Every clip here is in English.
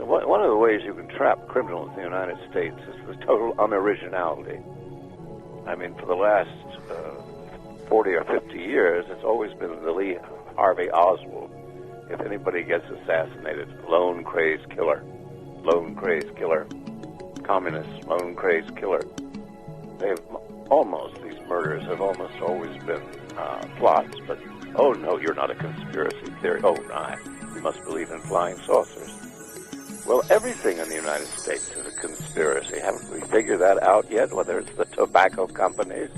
One of the ways you can trap criminals in the United States is the total unoriginality. I mean, for the last 40 or 50 years, it's always been the Lee Harvey Oswald. If anybody gets assassinated, lone crazed killer, communist, lone crazed killer. These murders have almost always been plots, but, oh no, you're not a conspiracy theory. Oh, no, we must believe in flying saucers. Well, everything in the United States is a conspiracy. Haven't we figured that out yet? Whether it's the tobacco companies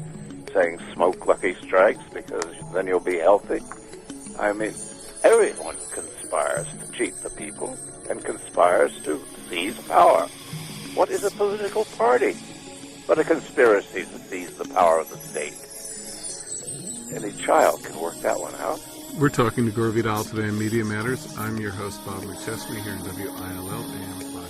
saying smoke Lucky Strikes because then you'll be healthy. I mean, everyone conspires to cheat the people and conspires to seize power. What is a political party but a conspiracy to seize the power of the state? Any child can work that one out. We're talking to Gore Vidal today on Media Matters. I'm your host, Bob McChesney, here in WILL AM 580.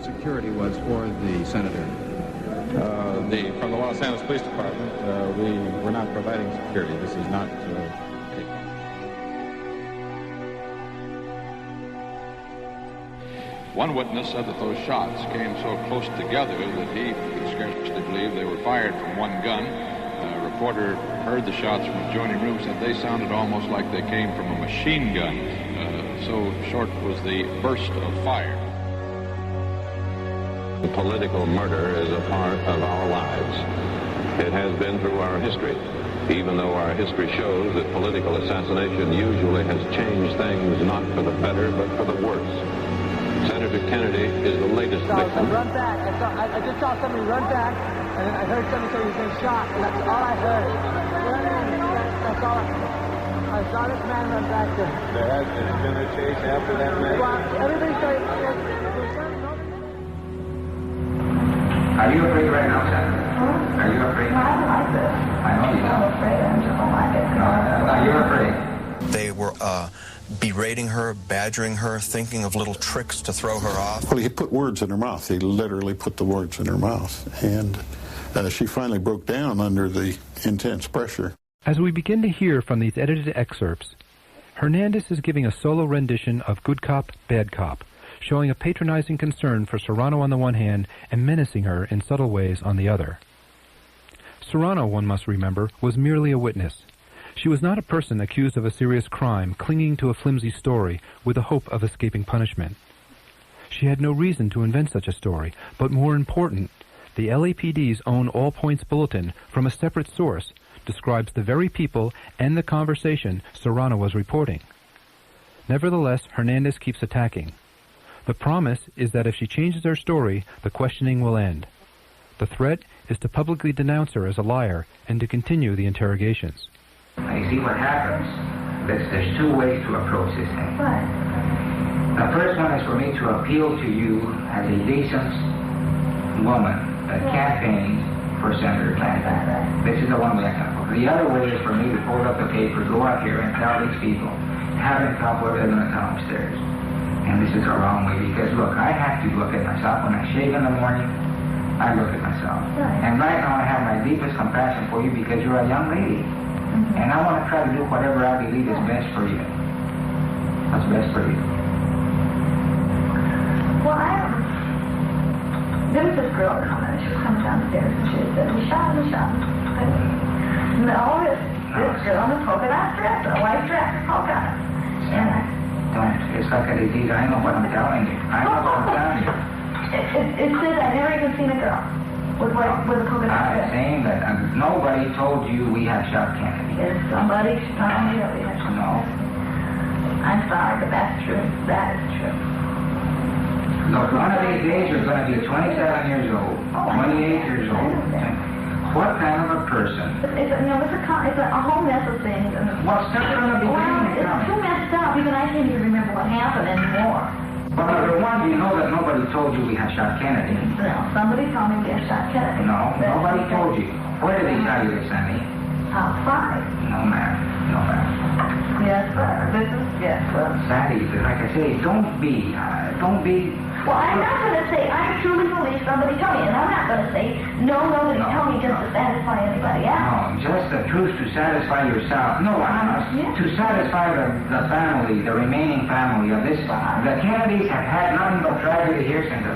Security was for the senator. From the Los Angeles Police Department, we were not providing security. This is not. One witness said that those shots came so close together that he could scarcely believe they were fired from one gun. A reporter heard the shots from adjoining rooms, and they sounded almost like they came from a machine gun. So short was the burst of fire. Political murder is a part of our lives. It has been through our history, even though our history shows that political assassination usually has changed things not for the better, but for the worse. Senator Kennedy is the latest victim. Run back. I just saw somebody run back, and then I heard somebody say he's been shot, and that's all I heard. That's all I saw this man run back there. There has been a chase after that man? Well, everybody started... Are you afraid right now, Senator? Huh? Are you afraid? No, I don't like this. I know you don't. I'm afraid. I just don't like it. No, you're afraid. They were berating her, badgering her, thinking of little tricks to throw her off. Well, he put words in her mouth. He literally put the words in her mouth. And she finally broke down under the intense pressure. As we begin to hear from these edited excerpts, Hernandez is giving a solo rendition of Good Cop, Bad Cop, showing a patronizing concern for Serrano on the one hand and menacing her in subtle ways on the other. Serrano, one must remember, was merely a witness. She was not a person accused of a serious crime, clinging to a flimsy story with the hope of escaping punishment. She had no reason to invent such a story, but more important, the LAPD's own All Points Bulletin, from a separate source, describes the very people and the conversation Serrano was reporting. Nevertheless, Hernandez keeps attacking. The promise is that if she changes her story, the questioning will end. The threat is to publicly denounce her as a liar and to continue the interrogations. You see what happens? There's two ways to approach this thing. What? The first one is for me to appeal to you as a decent woman that campaigned for Senator Kennedy. This is the one way I can approach. The other way is for me to fold up the paper, go up here and tell these people, have them come where they're going to come upstairs. And this is the wrong way, because, look, I have to look at myself. When I shave in the morning, I look at myself. Right. And right now I have my deepest compassion for you because you're a young lady. Mm-hmm. And I want to try to do whatever I believe is best for you. What's best for you? Well, there was this girl coming. She was coming downstairs, and she said, we shot. No, this girl in a polka dot dress, a white dress, polka. And it's like a disease. I know what I'm telling you. I know what I'm telling you. It said I've never even seen a girl with a polka dot dress. I'm saying that nobody told you we have shot Kennedy. Is somebody telling you that we have shot? No. I'm sorry, but that's true. That is true. Look, one of these days you're going to be 27 years old, 28 years old. What kind of a person? It's a whole mess of things. Well, start from the beginning. It's too messed up. Even I can't even remember what happened anymore. Well, number one, you know that nobody told you we had shot Kennedy. No, somebody told me we had shot Kennedy. No, nobody told you. Where did they tell you this, Sandy? Outside. No, ma'am. No, ma'am. Yes, sir. Yes, sir. Sandy, like I say, don't be. Well, I'm not going to say I truly believe somebody told me, and I'm not going to say nobody told me just to satisfy anybody else. No, just the truth to satisfy yourself. No, honest. Yeah. To satisfy the family, the remaining family of this. The Kennedys have had nothing but tragedy here since the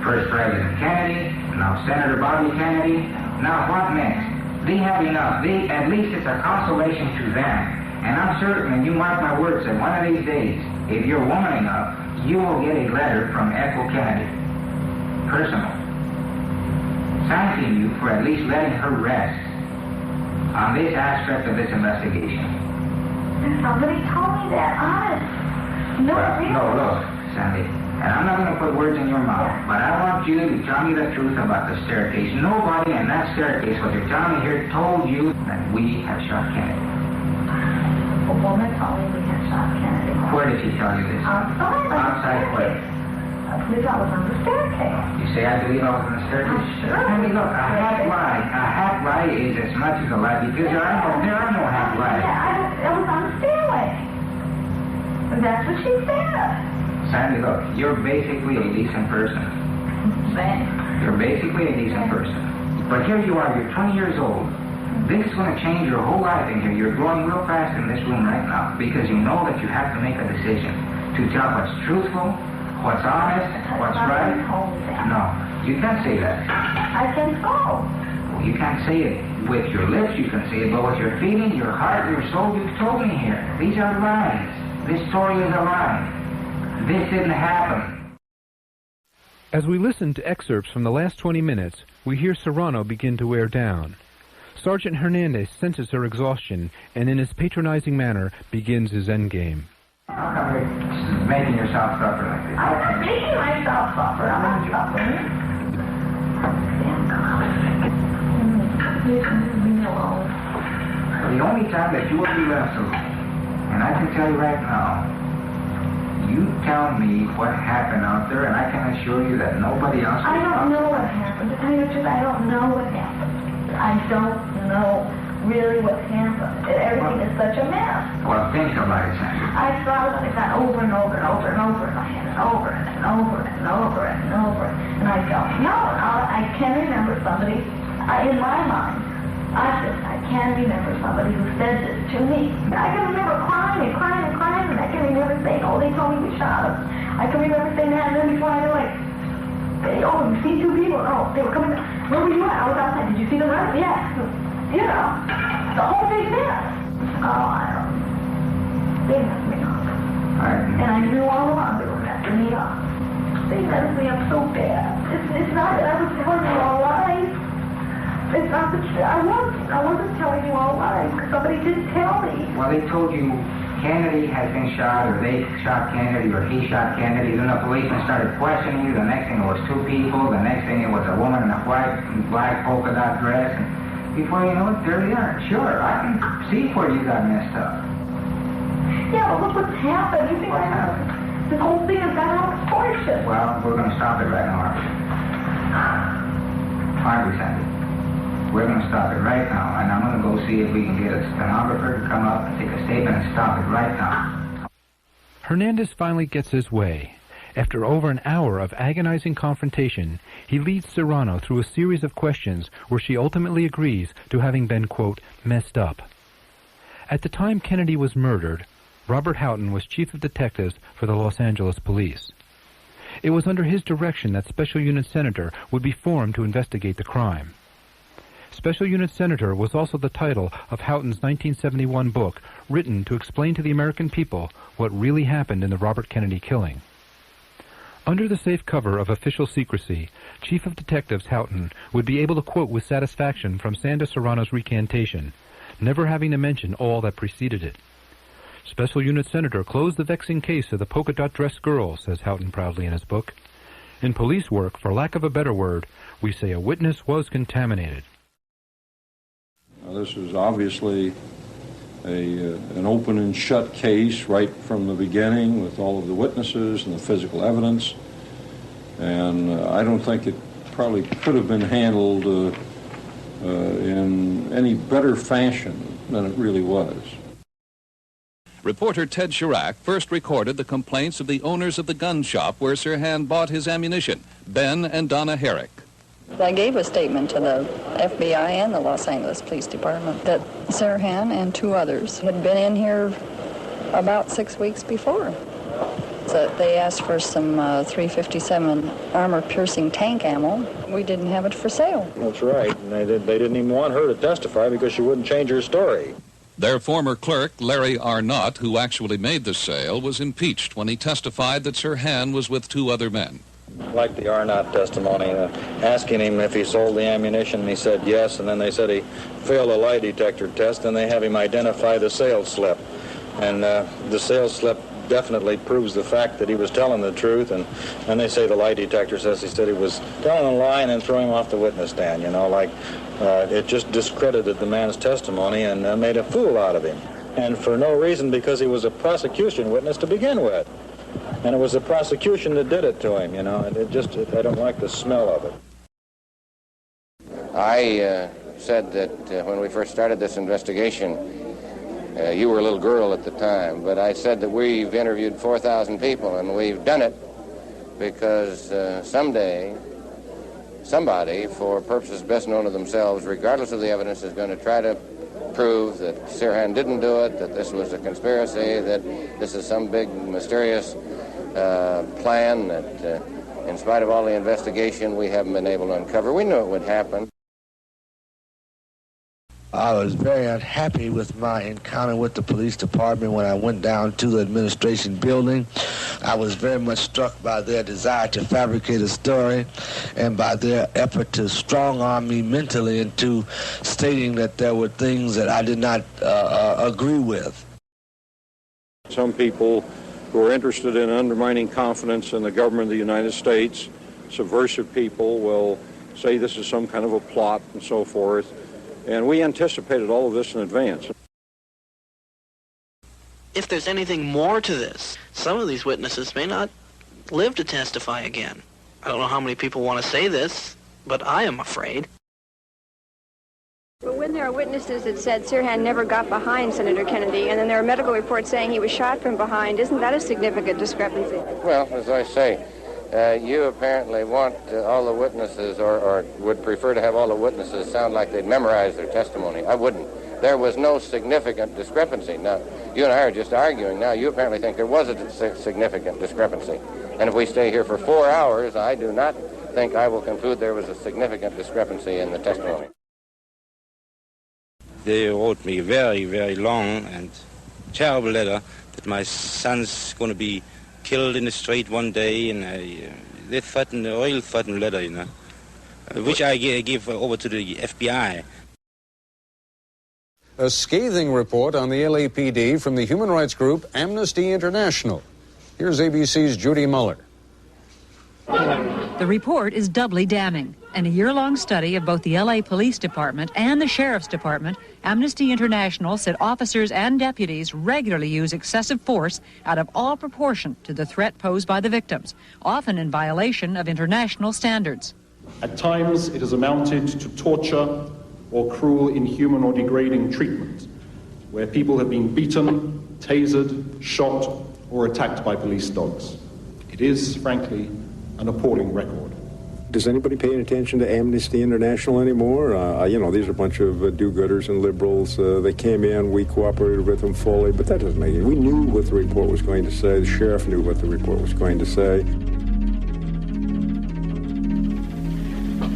first President Kennedy, now Senator Bobby Kennedy. Now what next? They have enough. At least it's a consolation to them. And I'm certain, and you mark my words, that one of these days, if you're woman enough, you will get a letter from Ethel Kennedy, personal, thanking you for at least letting her rest on this aspect of this investigation. Somebody told me that, honest. No, really. No, look, Sandy, and I'm not going to put words in your mouth, but I want you to tell me the truth about the staircase. Nobody in that staircase, what you're telling me here, told you that we have shot Kennedy. A woman told me we had shot Kennedy. Where did she tell you this? Outside. Outside where? I believe I was on the staircase. You say I believe I was on the staircase? Sure. I mean, look, a half lie is as much as a lie because there are no half lies. Yeah, I was on the stairway. And that's what she said. Sandy, look, you're basically a decent person. Thanks. You're basically a decent person. But here you are, you're 20 years old. This is going to change your whole life in here. You're growing real fast in this room right now because you know that you have to make a decision to tell what's truthful, what's honest, what's right. No, you can't say that. I can go. Well, you can't say it with your lips, you can say it, but with your feeling, your heart, your soul, you've told me here. These are lies. This story is a lie. This didn't happen. As we listen to excerpts from the last 20 minutes, we hear Serrano begin to wear down. Sergeant Hernandez senses her exhaustion and in his patronizing manner begins his endgame. How come you're making yourself suffer like this? I'm not making myself suffer. I'm not suffering. Leave me alone. The only time that you will be left alone, and I can tell you right now, you tell me what happened out there, and I can assure you that nobody else will. I don't know what happened. To tell you the truth, I don't know what happened. I don't know really what happened. Everything is such a mess. Well, think about it, Sandy. I thought about it over and over and over and over in my head, and over and over and over and over. And I don't know. I can remember somebody, in my mind, I can remember somebody who said this to me. I can remember crying and crying and crying, and I can remember saying, oh, they told me we shot him. I can remember saying that, and then before I knew it, oh, you see two people? Oh, they were coming. Where were you at? I was outside. Did you see them run? Yeah. You know, the whole big mess. Oh, I don't know. They messed me up. And I knew all along they were messing me up. They messed me up so bad. It's not that I was telling you all lies. It's not that I wasn't telling you all lies. Somebody did tell me. Well, they told you Kennedy has been shot, or they shot Kennedy, or he shot Kennedy. Then the policeman started questioning you. The next thing it was two people. The next thing it was a woman in a white and black polka dot dress. And before you know it, there they are. Sure, I can see where you got messed up. Yeah, but look what's happened. You think what's happened? This whole thing has got out of proportion. Well, we're going to stop it right now, aren't we? Aren't we, Sandy? We're going to stop it right now, and I'm going to go see if we can get a stenographer to come up and take a statement and stop it right now. Hernandez finally gets his way. After over an hour of agonizing confrontation, he leads Serrano through a series of questions where she ultimately agrees to having been, quote, messed up. At the time Kennedy was murdered, Robert Houghton was chief of detectives for the Los Angeles police. It was under his direction that Special Unit Senator would be formed to investigate the crime. Special Unit Senator was also the title of Houghton's 1971 book, written to explain to the American people what really happened in the Robert Kennedy killing. Under the safe cover of official secrecy, Chief of Detectives Houghton would be able to quote with satisfaction from Sandra Serrano's recantation, never having to mention all that preceded it. Special Unit Senator closed the vexing case of the polka-dot dress girl, says Houghton proudly in his book. In police work, for lack of a better word, we say a witness was contaminated. This is obviously an open and shut case right from the beginning with all of the witnesses and the physical evidence. And I don't think it probably could have been handled in any better fashion than it really was. Reporter Ted Chirac first recorded the complaints of the owners of the gun shop where Sirhan bought his ammunition, Ben and Donna Herrick. I gave a statement to the FBI and the Los Angeles Police Department that Sirhan and two others had been in here about 6 weeks before. So they asked for some .357 armor-piercing tank ammo. We didn't have it for sale. That's right. And they didn't even want her to testify because she wouldn't change her story. Their former clerk, Larry Arnott, who actually made the sale, was impeached when he testified that Sirhan was with two other men. Like the Arnott testimony, asking him if he sold the ammunition, and he said yes, and then they said he failed a lie detector test, and they have him identify the sales slip. And the sales slip definitely proves the fact that he was telling the truth, and they say the lie detector says he said he was telling a lie and then throwing him off the witness stand, it just discredited the man's testimony and made a fool out of him. And for no reason, because he was a prosecution witness to begin with. And it was the prosecution that did it to him, I don't like the smell of it. I said that when we first started this investigation, you were a little girl at the time, but I said that we've interviewed 4,000 people, and we've done it because someday somebody, for purposes best known to themselves, regardless of the evidence, is going to try to prove that Sirhan didn't do it, that this was a conspiracy, that this is some big mysterious plan that, in spite of all the investigation, we haven't been able to uncover. We knew it would happen. I was very unhappy with my encounter with the police department when I went down to the administration building. I was very much struck by their desire to fabricate a story and by their effort to strong-arm me mentally into stating that there were things that I did not agree with. Some people who are interested in undermining confidence in the government of the United States, subversive people, will say this is some kind of a plot and so forth. And we anticipated all of this in advance. If there's anything more to this, some of these witnesses may not live to testify again. I don't know how many people want to say this, but I am afraid. But when there are witnesses that said Sirhan never got behind Senator Kennedy, and then there are medical reports saying he was shot from behind, isn't that a significant discrepancy? Well, as I say, you apparently want all the witnesses, or would prefer to have all the witnesses sound like they'd memorized their testimony. I wouldn't. There was no significant discrepancy. Now, you and I are just arguing now. You apparently think there was a significant discrepancy. And if we stay here for 4 hours, I do not think I will conclude there was a significant discrepancy in the testimony. They wrote me a very, very long and terrible letter that my son's going to be killed in the street one day, and they threatened, a real threatened letter, which I give over to the FBI. A scathing report on the LAPD from the human rights group Amnesty International. Here's ABC's Judy Muller. The report is doubly damning. In a year-long study of both the LA Police Department and the Sheriff's Department, Amnesty International said officers and deputies regularly use excessive force out of all proportion to the threat posed by the victims, often in violation of international standards. At times, it has amounted to torture or cruel, inhuman, or degrading treatment, where people have been beaten, tasered, shot, or attacked by police dogs. It is, frankly, an appalling record. Does anybody pay any attention to Amnesty International anymore? These are a bunch of do-gooders and liberals. They came in, we cooperated with them fully, but that doesn't make it. We knew what the report was going to say. The sheriff knew what the report was going to say.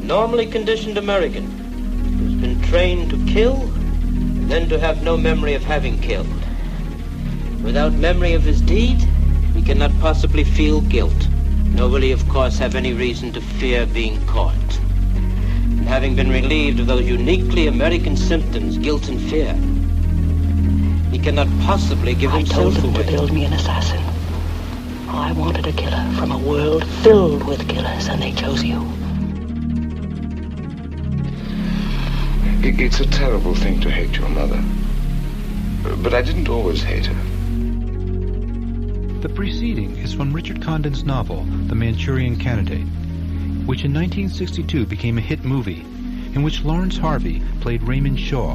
Normally conditioned American who's been trained to kill and then to have no memory of having killed. Without memory of his deed, he cannot possibly feel guilt. Nor will he, of course, have any reason to fear being caught. And having been relieved of those uniquely American symptoms, guilt and fear, he cannot possibly give himself away. I told them to build me an assassin. I wanted a killer from a world filled with killers, and they chose you. It's a terrible thing to hate your mother. But I didn't always hate her. The preceding is from Richard Condon's novel, The Manchurian Candidate, which in 1962 became a hit movie, in which Lawrence Harvey played Raymond Shaw,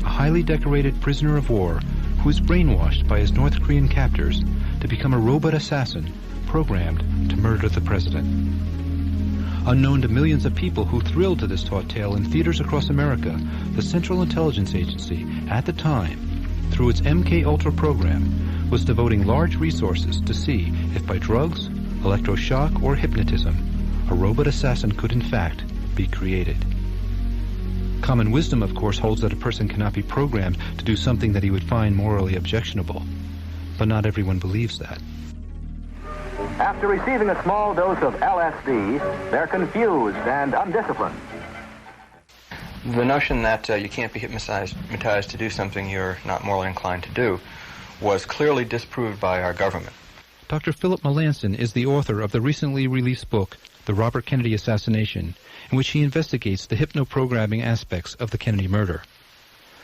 a highly decorated prisoner of war who is brainwashed by his North Korean captors to become a robot assassin programmed to murder the president. Unknown to millions of people who thrilled to this taut tale in theaters across America, the Central Intelligence Agency, at the time, through its MK-Ultra program, was devoting large resources to see if by drugs, electroshock, or hypnotism, a robot assassin could in fact be created. Common wisdom, of course, holds that a person cannot be programmed to do something that he would find morally objectionable. But not everyone believes that. After receiving a small dose of LSD, they're confused and undisciplined. The notion that you can't be hypnotized to do something you're not morally inclined to do was clearly disproved by our government. Dr. Philip Melanson is the author of the recently released book, The Robert Kennedy Assassination, in which he investigates the hypnoprogramming aspects of the Kennedy murder.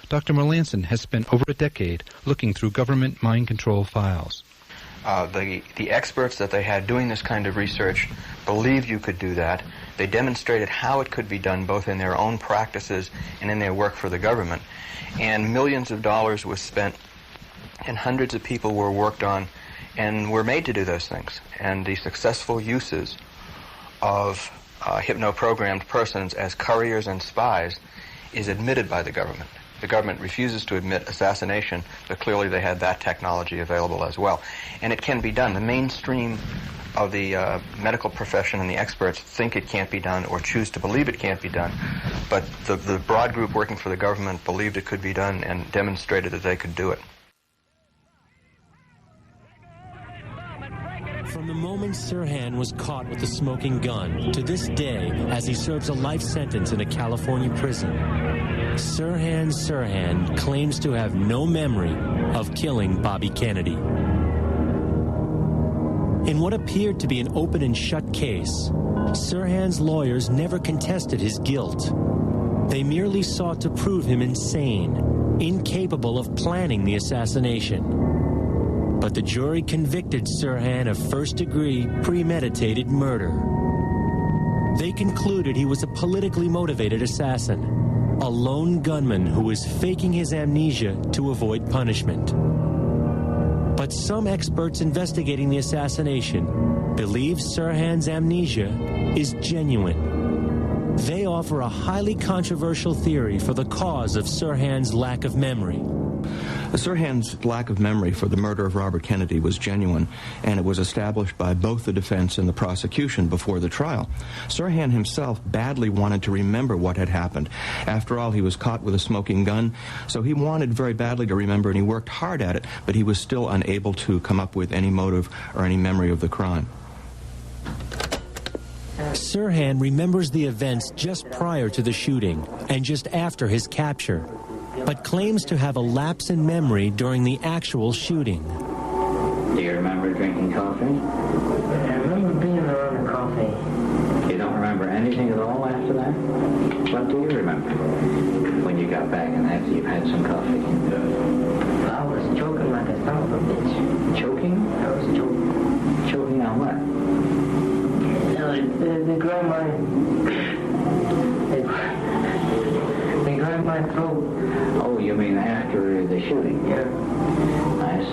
Dr. Melanson has spent over a decade looking through government mind control files. The experts that they had doing this kind of research believed you could do that. They demonstrated how it could be done both in their own practices and in their work for the government. And millions of dollars was spent and hundreds of people were worked on and were made to do those things. And the successful uses of hypno-programmed persons as couriers and spies is admitted by the government. The government refuses to admit assassination, but clearly they had that technology available as well. And it can be done. The mainstream of the medical profession and the experts think it can't be done or choose to believe it can't be done, but the broad group working for the government believed it could be done and demonstrated that they could do it. From the moment Sirhan was caught with a smoking gun to this day as he serves a life sentence in a California prison, Sirhan claims to have no memory of killing Bobby Kennedy. In what appeared to be an open and shut case, Sirhan's lawyers never contested his guilt. They merely sought to prove him insane, incapable of planning the assassination. But the jury convicted Sirhan of first-degree premeditated murder. They concluded he was a politically motivated assassin, a lone gunman who was faking his amnesia to avoid punishment. But some experts investigating the assassination believe Sirhan's amnesia is genuine. They offer a highly controversial theory for the cause of Sirhan's lack of memory. Sirhan's lack of memory for the murder of Robert Kennedy was genuine, and it was established by both the defense and the prosecution before the trial. Sirhan himself badly wanted to remember what had happened. After all, he was caught with a smoking gun, so he wanted very badly to remember, and he worked hard at it, but he was still unable to come up with any motive or any memory of the crime. Sirhan remembers the events just prior to the shooting and just after his capture, but claims to have a lapse in memory during the actual shooting. Do you remember drinking coffee? I remember being around the coffee. You don't remember anything at all after that? What do you remember when you got back and after you've had some coffee? I was choking like a son of a bitch. Choking? I was choking. Choking on what? They grabbed my throat. Oh, you mean after the shooting? Yeah. I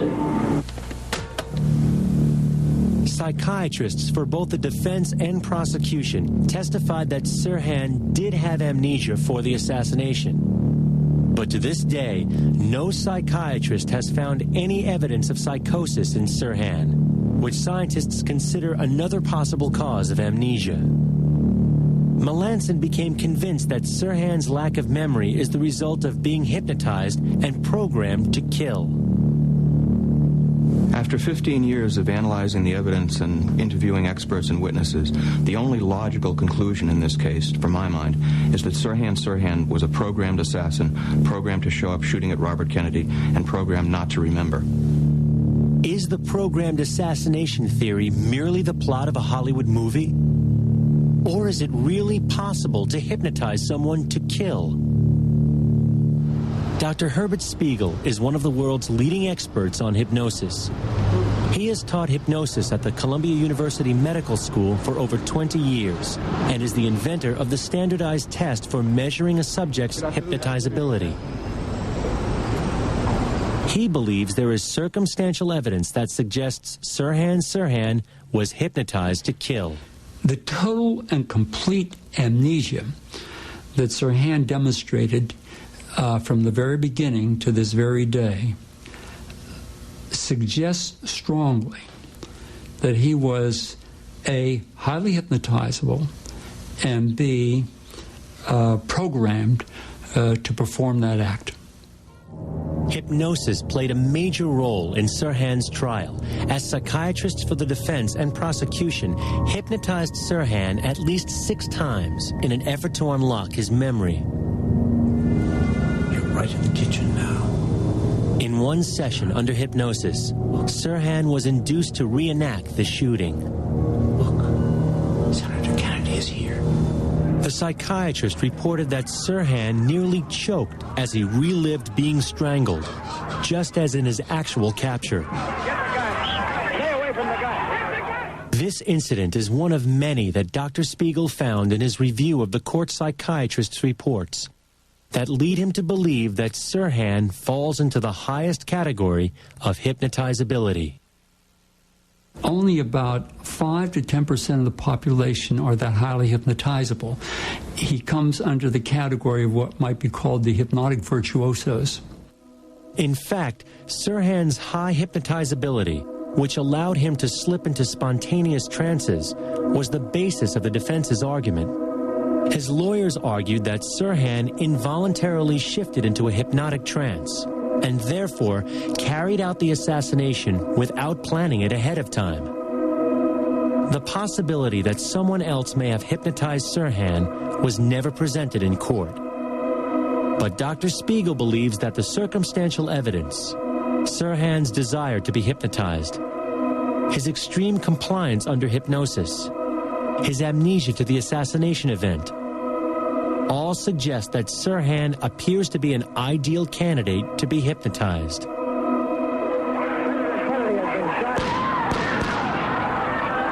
see. Psychiatrists for both the defense and prosecution testified that Sirhan did have amnesia for the assassination. But to this day, no psychiatrist has found any evidence of psychosis in Sirhan, which scientists consider another possible cause of amnesia. Melanson became convinced that Sirhan's lack of memory is the result of being hypnotized and programmed to kill. After 15 years of analyzing the evidence and interviewing experts and witnesses, the only logical conclusion in this case, for my mind, is that Sirhan was a programmed assassin, programmed to show up shooting at Robert Kennedy, and programmed not to remember. Is the programmed assassination theory merely the plot of a Hollywood movie? Or is it really possible to hypnotize someone to kill? Dr. Herbert Spiegel is one of the world's leading experts on hypnosis. He has taught hypnosis at the Columbia University Medical School for over 20 years and is the inventor of the standardized test for measuring a subject's hypnotizability. He believes there is circumstantial evidence that suggests Sirhan Sirhan was hypnotized to kill. The total and complete amnesia that Sirhan demonstrated from the very beginning to this very day suggests strongly that he was A, highly hypnotizable, and B, programmed to perform that act. Hypnosis played a major role in Sirhan's trial, as psychiatrists for the defense and prosecution hypnotized Sirhan at least 6 times in an effort to unlock his memory. You're right in the kitchen now. In one session under hypnosis, Sirhan was induced to reenact the shooting. Look, Senator Kennedy is here. The psychiatrist reported that Sirhan nearly choked as he relived being strangled, just as in his actual capture. Get the gun. Stay away from the gun. This incident is one of many that Dr. Spiegel found in his review of the court psychiatrist's reports that lead him to believe that Sirhan falls into the highest category of hypnotizability. Only about 5 to 10% of the population are that highly hypnotizable. He comes under the category of what might be called the hypnotic virtuosos. In fact, Sirhan's high hypnotizability, which allowed him to slip into spontaneous trances, was the basis of the defense's argument. His lawyers argued that Sirhan involuntarily shifted into a hypnotic trance and therefore carried out the assassination without planning it ahead of time. The possibility that someone else may have hypnotized Sirhan was never presented in court. But Dr. Spiegel believes that the circumstantial evidence, Sirhan's desire to be hypnotized, his extreme compliance under hypnosis, his amnesia to the assassination event, all suggest that Sirhan appears to be an ideal candidate to be hypnotized.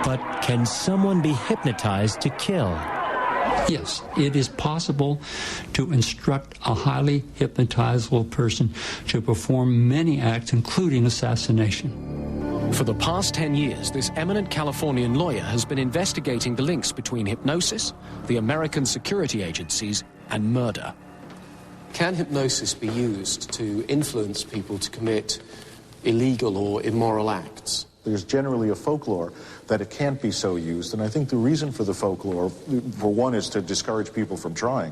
But can someone be hypnotized to kill? Yes, it is possible to instruct a highly hypnotizable person to perform many acts, including assassination. For the past 10 years, this eminent Californian lawyer has been investigating the links between hypnosis, the American security agencies, and murder. Can hypnosis be used to influence people to commit illegal or immoral acts? There's generally a folklore that it can't be so used, and I think the reason for the folklore, for one, is to discourage people from trying,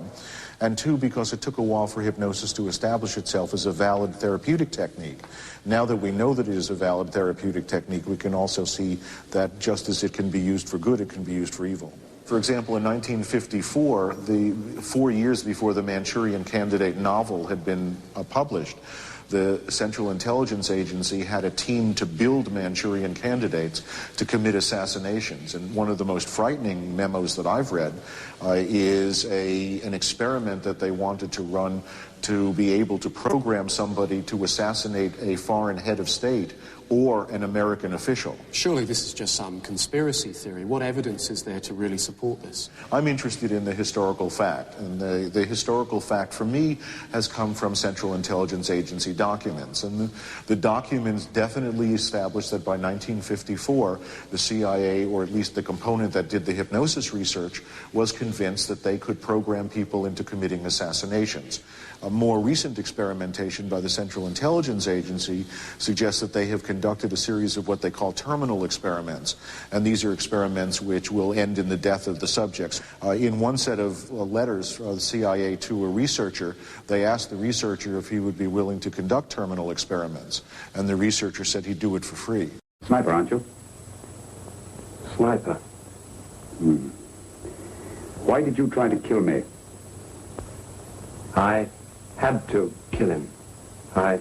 and two, because it took a while for hypnosis to establish itself as a valid therapeutic technique. Now that we know that it is a valid therapeutic technique, we can also see that just as it can be used for good, it can be used for evil. For example, in 1954, 4 years before the Manchurian Candidate novel had been published, the Central Intelligence Agency had a team to build Manchurian candidates to commit assassinations. And one of the most frightening memos that I've read is an experiment that they wanted to run to be able to program somebody to assassinate a foreign head of state or an American official. Surely this is just some conspiracy theory. What evidence is there to really support this? I'm interested in the historical fact, and the historical fact for me has come from Central Intelligence Agency documents. And the documents definitely establish that by 1954, the CIA, or at least the component that did the hypnosis research, was convinced that they could program people into committing assassinations. A more recent experimentation by the Central Intelligence Agency suggests that they have conducted a series of what they call terminal experiments. And these are experiments which will end in the death of the subjects. In one set of letters from the CIA to a researcher, they asked the researcher if he would be willing to conduct terminal experiments. And the researcher said he'd do it for free. Sniper, aren't you? Sniper. Why did you try to kill me? I had to kill him. I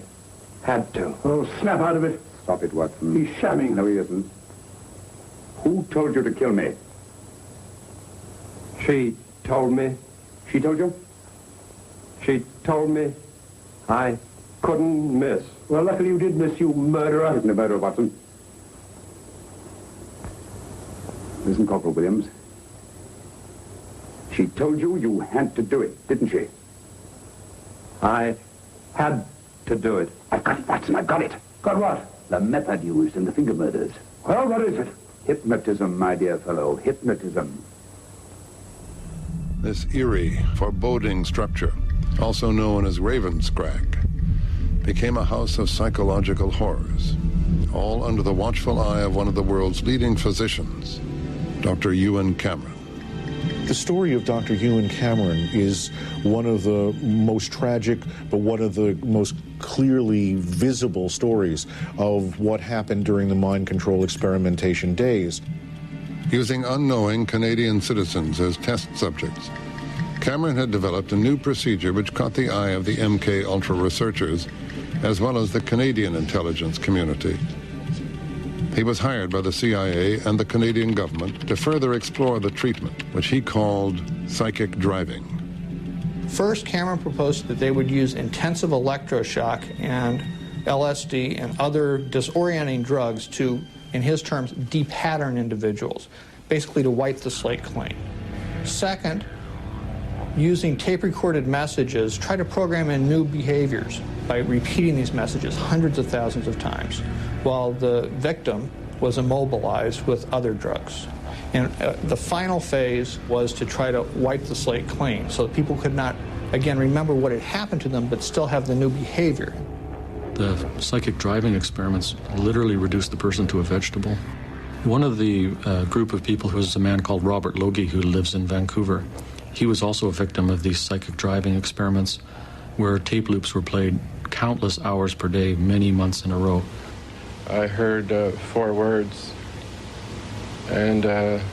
had to. Oh, snap out of it. Stop it, Watson. He's shamming. No, he isn't. Who told you to kill me? She told me. She told you? She told me I couldn't miss. Well, luckily you did miss, you murderer. Isn't a murderer, Watson? Listen, Corporal Williams. She told you you had to do it, didn't she? I had to do it. I've got it, Watson, I've got it. Got what? The method used in the finger murders. Well, what is it? Hypnotism, my dear fellow, hypnotism. This eerie, foreboding structure, also known as Ravenscrag, became a house of psychological horrors, all under the watchful eye of one of the world's leading physicians, Dr. Ewan Cameron. The story of Dr. Ewan Cameron is one of the most tragic, but one of the most clearly visible stories of what happened during the mind control experimentation days. Using unknowing Canadian citizens as test subjects, Cameron had developed a new procedure which caught the eye of the MK Ultra researchers, as well as the Canadian intelligence community. He was hired by the CIA and the Canadian government to further explore the treatment, which he called psychic driving. First, Cameron proposed that they would use intensive electroshock and LSD and other disorienting drugs to, in his terms, de-pattern individuals, basically to wipe the slate clean. Second, using tape-recorded messages, try to program in new behaviors by repeating these messages hundreds of thousands of times, while the victim was immobilized with other drugs. And the final phase was to try to wipe the slate clean so that people could not, again, remember what had happened to them, but still have the new behavior. The psychic driving experiments literally reduced the person to a vegetable. One of the group of people was a man called Robert Logie, who lives in Vancouver. He was also a victim of these psychic driving experiments where tape loops were played countless hours per day, many months in a row. I heard 4 words, and it's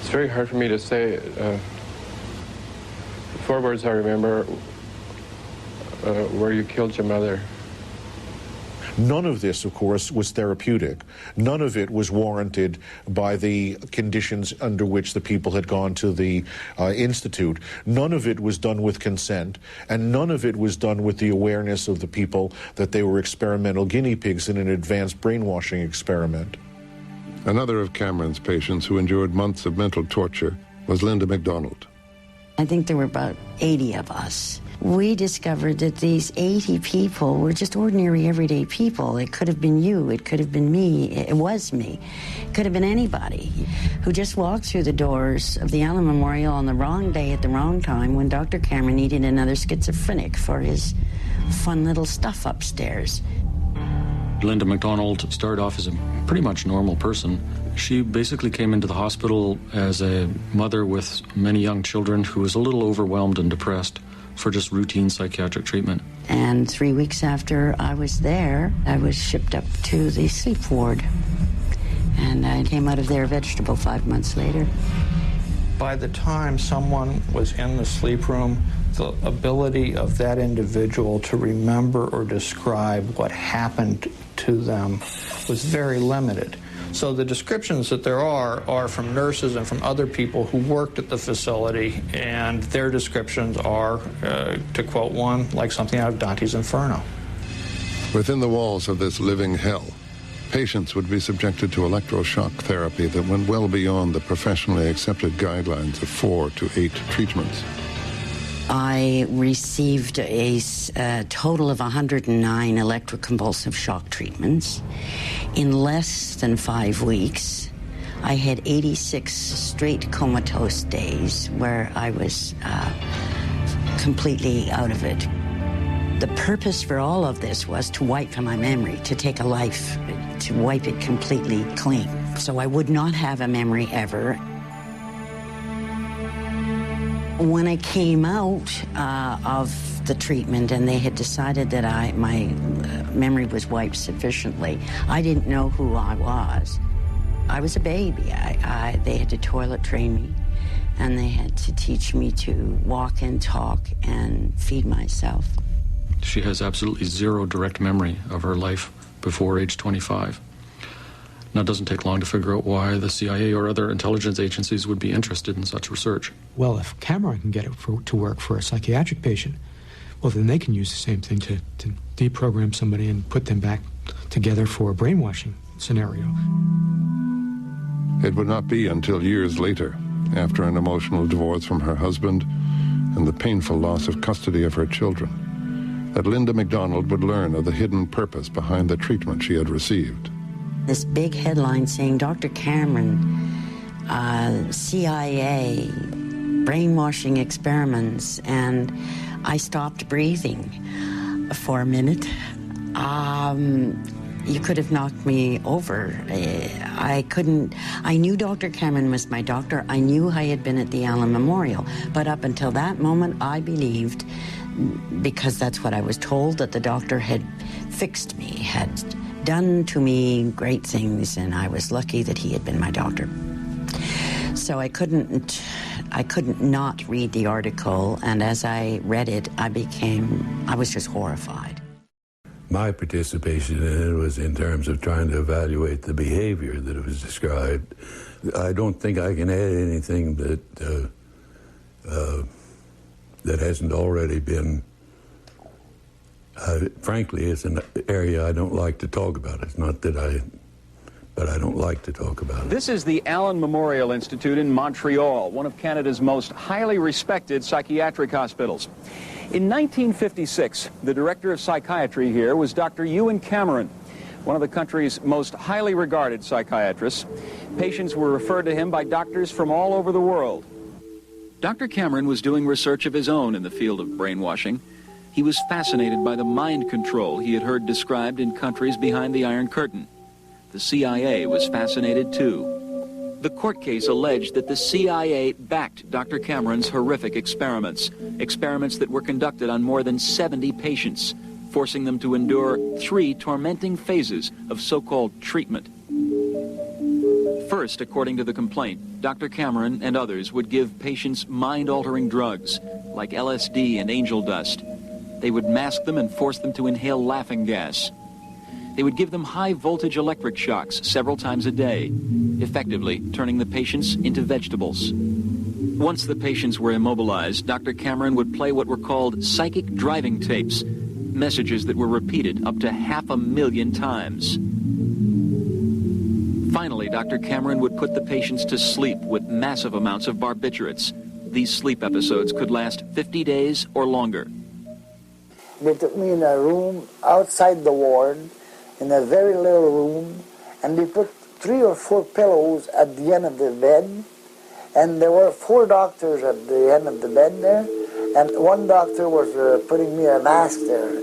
very hard for me to say. 4 words I remember, where you killed your mother. None of this, of course, was therapeutic. None of it was warranted by the conditions under which the people had gone to the institute. None of it was done with consent, and none of it was done with the awareness of the people that they were experimental guinea pigs in an advanced brainwashing experiment. Another of Cameron's patients who endured months of mental torture was Linda MacDonald. I think there were about 80 of us. We discovered that these 80 people were just ordinary, everyday people. It could have been you, it could have been me, it was me. It could have been anybody who just walked through the doors of the Allen Memorial on the wrong day at the wrong time when Dr. Cameron needed another schizophrenic for his fun little stuff upstairs. Linda MacDonald started off as a pretty much normal person. She basically came into the hospital as a mother with many young children who was a little overwhelmed and depressed for just routine psychiatric treatment. And 3 weeks after I was there, I was shipped up to the sleep ward. And I came out of there vegetable 5 months later. By the time someone was in the sleep room, the ability of that individual to remember or describe what happened to them was very limited. So the descriptions that there are from nurses and from other people who worked at the facility, and their descriptions are, to quote one, like something out of Dante's Inferno. Within the walls of this living hell, patients would be subjected to electroshock therapy that went well beyond the professionally accepted guidelines of 4 to 8 treatments. I received a total of 109 electroconvulsive shock treatments. In less than 5 weeks, I had 86 straight comatose days where I was completely out of it. The purpose for all of this was to wipe my memory, to take a life, to wipe it completely clean. So I would not have a memory ever. When I came out of the treatment and they had decided that my memory was wiped sufficiently, I didn't know who I was. I was a baby. They had to toilet train me, and they had to teach me to walk and talk and feed myself. She has absolutely zero direct memory of her life before age 25. Now, it doesn't take long to figure out why the CIA or other intelligence agencies would be interested in such research. Well, if Cameron can get it to work for a psychiatric patient, well, then they can use the same thing to deprogram somebody and put them back together for a brainwashing scenario. It would not be until years later, after an emotional divorce from her husband and the painful loss of custody of her children, that Linda McDonald would learn of the hidden purpose behind the treatment she had received. This big headline saying, Dr. Cameron, CIA, brainwashing experiments, and I stopped breathing for a minute. You could have knocked me over. I knew Dr. Cameron was my doctor. I knew I had been at the Allen Memorial. But up until that moment, I believed, because that's what I was told, that the doctor had fixed me, had done to me great things, and I was lucky that he had been my doctor. So I couldn't not read the article, and as I read it, I was just horrified. My participation in it was in terms of trying to evaluate the behavior that was described. I don't think I can add anything that hasn't already been. Frankly, it's an area I don't like to talk about. It's not that but I don't like to talk about it. This is the Allen Memorial Institute in Montreal, one of Canada's most highly respected psychiatric hospitals. In 1956, the director of psychiatry here was Dr. Ewan Cameron, one of the country's most highly regarded psychiatrists. Patients were referred to him by doctors from all over the world. Dr. Cameron was doing research of his own in the field of brainwashing. He was fascinated by the mind control he had heard described in countries behind the Iron Curtain. The CIA was fascinated too. The court case alleged that the CIA backed Dr. Cameron's horrific experiments that were conducted on more than 70 patients, forcing them to endure 3 tormenting phases of so-called treatment. First, according to the complaint, Dr. Cameron and others would give patients mind-altering drugs like LSD and angel dust. They would mask them and force them to inhale laughing gas. They would give them high-voltage electric shocks several times a day, effectively turning the patients into vegetables. Once the patients were immobilized, Dr. Cameron would play what were called psychic driving tapes, messages that were repeated up to 500,000 times. Finally, Dr. Cameron would put the patients to sleep with massive amounts of barbiturates. These sleep episodes could last 50 days or longer. They took me in a room outside the ward, in a very little room, and they put 3 or 4 pillows at the end of the bed, and there were 4 doctors at the end of the bed there, and one doctor was putting me a mask there.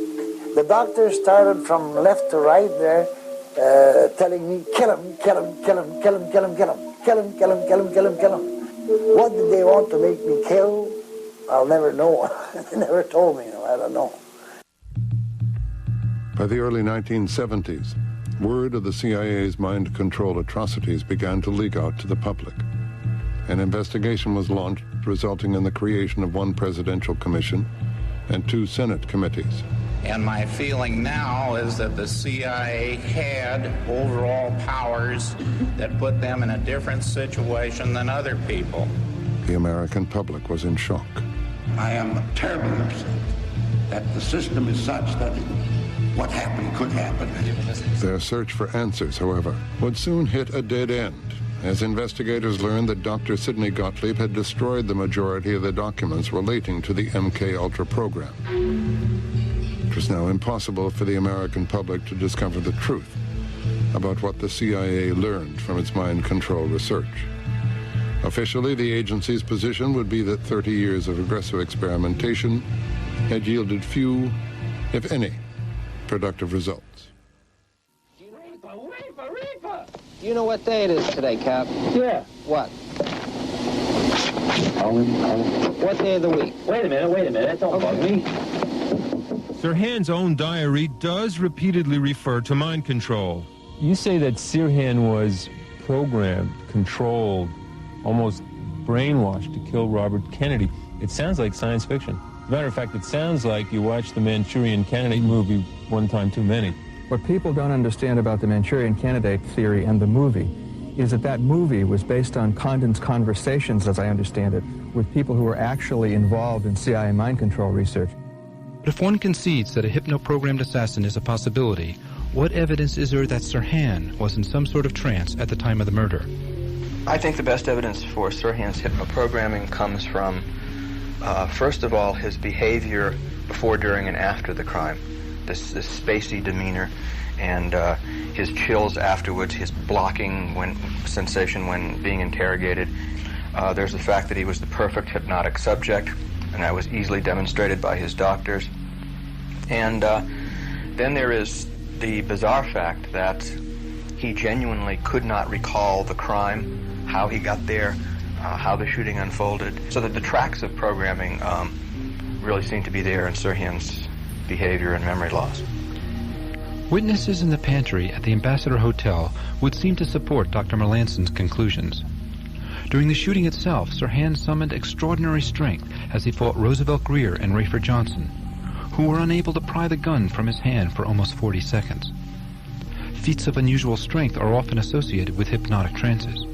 The doctor started from left to right there, telling me, kill him, kill him, kill him, kill him, kill him, kill him, kill him, kill him, kill him, kill him, kill him. What did they want to make me kill? I'll never know. They never told me, I don't know. By the early 1970s, word of the CIA's mind control atrocities began to leak out to the public. An investigation was launched, resulting in the creation of 1 presidential commission and 2 Senate committees. And my feeling now is that the CIA had overall powers that put them in a different situation than other people. The American public was in shock. I am terribly upset that the system is such that what happened could happen. Their search for answers, however, would soon hit a dead end, as investigators learned that Dr. Sidney Gottlieb had destroyed the majority of the documents relating to the MK-Ultra program. It was now impossible for the American public to discover the truth about what the CIA learned from its mind control research. Officially, the agency's position would be that 30 years of aggressive experimentation had yielded few, if any, productive results. Do you know what day it is today, Cap? Yeah. What? What day of the week? Wait a minute, don't bug me. Sirhan's own diary does repeatedly refer to mind control. You say that Sirhan was programmed, controlled, almost brainwashed to kill Robert Kennedy. It sounds like science fiction. As a matter of fact, it sounds like you watched the Manchurian Candidate movie one time too many. What people don't understand about the Manchurian Candidate theory and the movie is that that movie was based on Condon's conversations, as I understand it, with people who were actually involved in CIA mind control research. But if one concedes that a hypno-programmed assassin is a possibility, what evidence is there that Sirhan was in some sort of trance at the time of the murder? I think the best evidence for Sirhan's hypno-programming comes from, first of all, his behavior before, during, and after the crime. This spacey demeanor and his chills afterwards, his blocking sensation when being interrogated. There's the fact that he was the perfect hypnotic subject, and that was easily demonstrated by his doctors. And then there is the bizarre fact that he genuinely could not recall the crime, how he got there, how the shooting unfolded. So that the tracks of programming really seem to be there in Sirhan's behavior and memory loss. Witnesses in the pantry at the Ambassador Hotel would seem to support Dr. Melanson's conclusions. During the shooting itself, Sirhan summoned extraordinary strength as he fought Roosevelt Grier and Rayford Johnson, who were unable to pry the gun from his hand for almost 40 seconds. Feats of unusual strength are often associated with hypnotic trances.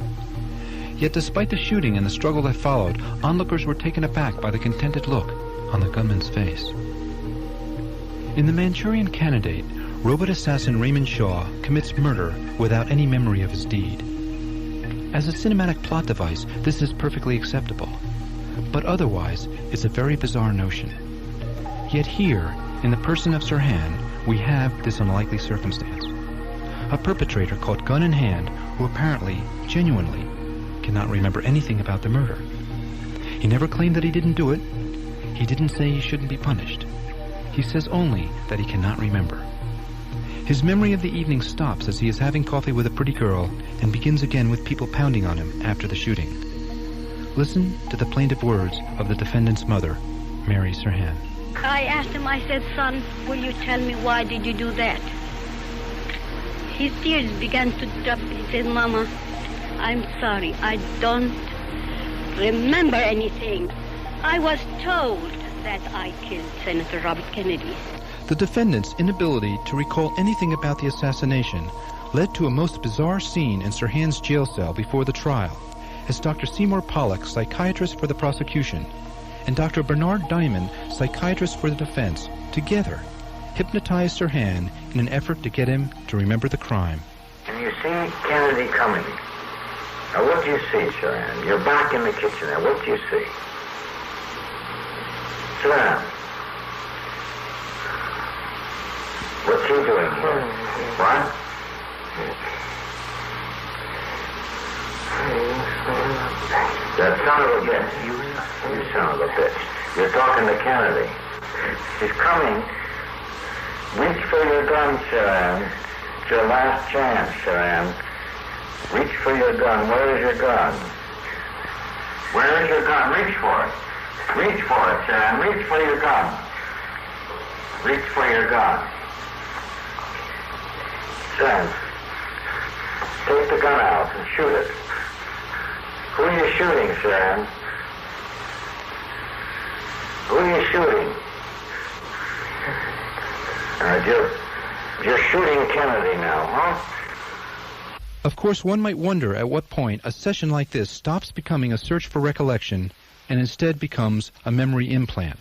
Yet despite the shooting and the struggle that followed, onlookers were taken aback by the contented look on the gunman's face. In The Manchurian Candidate, robot assassin Raymond Shaw commits murder without any memory of his deed. As a cinematic plot device, this is perfectly acceptable. But otherwise, it's a very bizarre notion. Yet here, in the person of Sirhan, we have this unlikely circumstance. A perpetrator caught gun in hand who apparently, genuinely, cannot remember anything about the murder. He never claimed that he didn't do it. He didn't say he shouldn't be punished. He says only that he cannot remember. His memory of the evening stops as he is having coffee with a pretty girl and begins again with people pounding on him after the shooting. Listen to the plaintive words of the defendant's mother, Mary Sirhan. I asked him, I said, son, will you tell me why did you do that? His tears began to drop. He said, Mama, I'm sorry. I don't remember anything. I was told that I killed Senator Robert Kennedy. The defendant's inability to recall anything about the assassination led to a most bizarre scene in Sirhan's jail cell before the trial, as Dr. Seymour Pollack, psychiatrist for the prosecution, and Dr. Bernard Diamond, psychiatrist for the defense, together hypnotized Sirhan in an effort to get him to remember the crime. And you see Kennedy coming. Now what do you see, Sirhan? You're back in the kitchen there. What do you see? Sirhan. What's he doing here? What? That son of a bitch. You son of a bitch. You're talking to Kennedy. He's coming. Reach for your gun, Sirhan. It's your last chance, Sirhan. Reach for your gun. Where is your gun? Where is your gun? Reach for it. Reach for it, Sirhan. Reach for your gun. Reach for your gun. Sirhan, take the gun out and shoot it. Who are you shooting, Sirhan? Who are you shooting? You're shooting Kennedy now, huh? Of course, one might wonder at what point a session like this stops becoming a search for recollection and instead becomes a memory implant.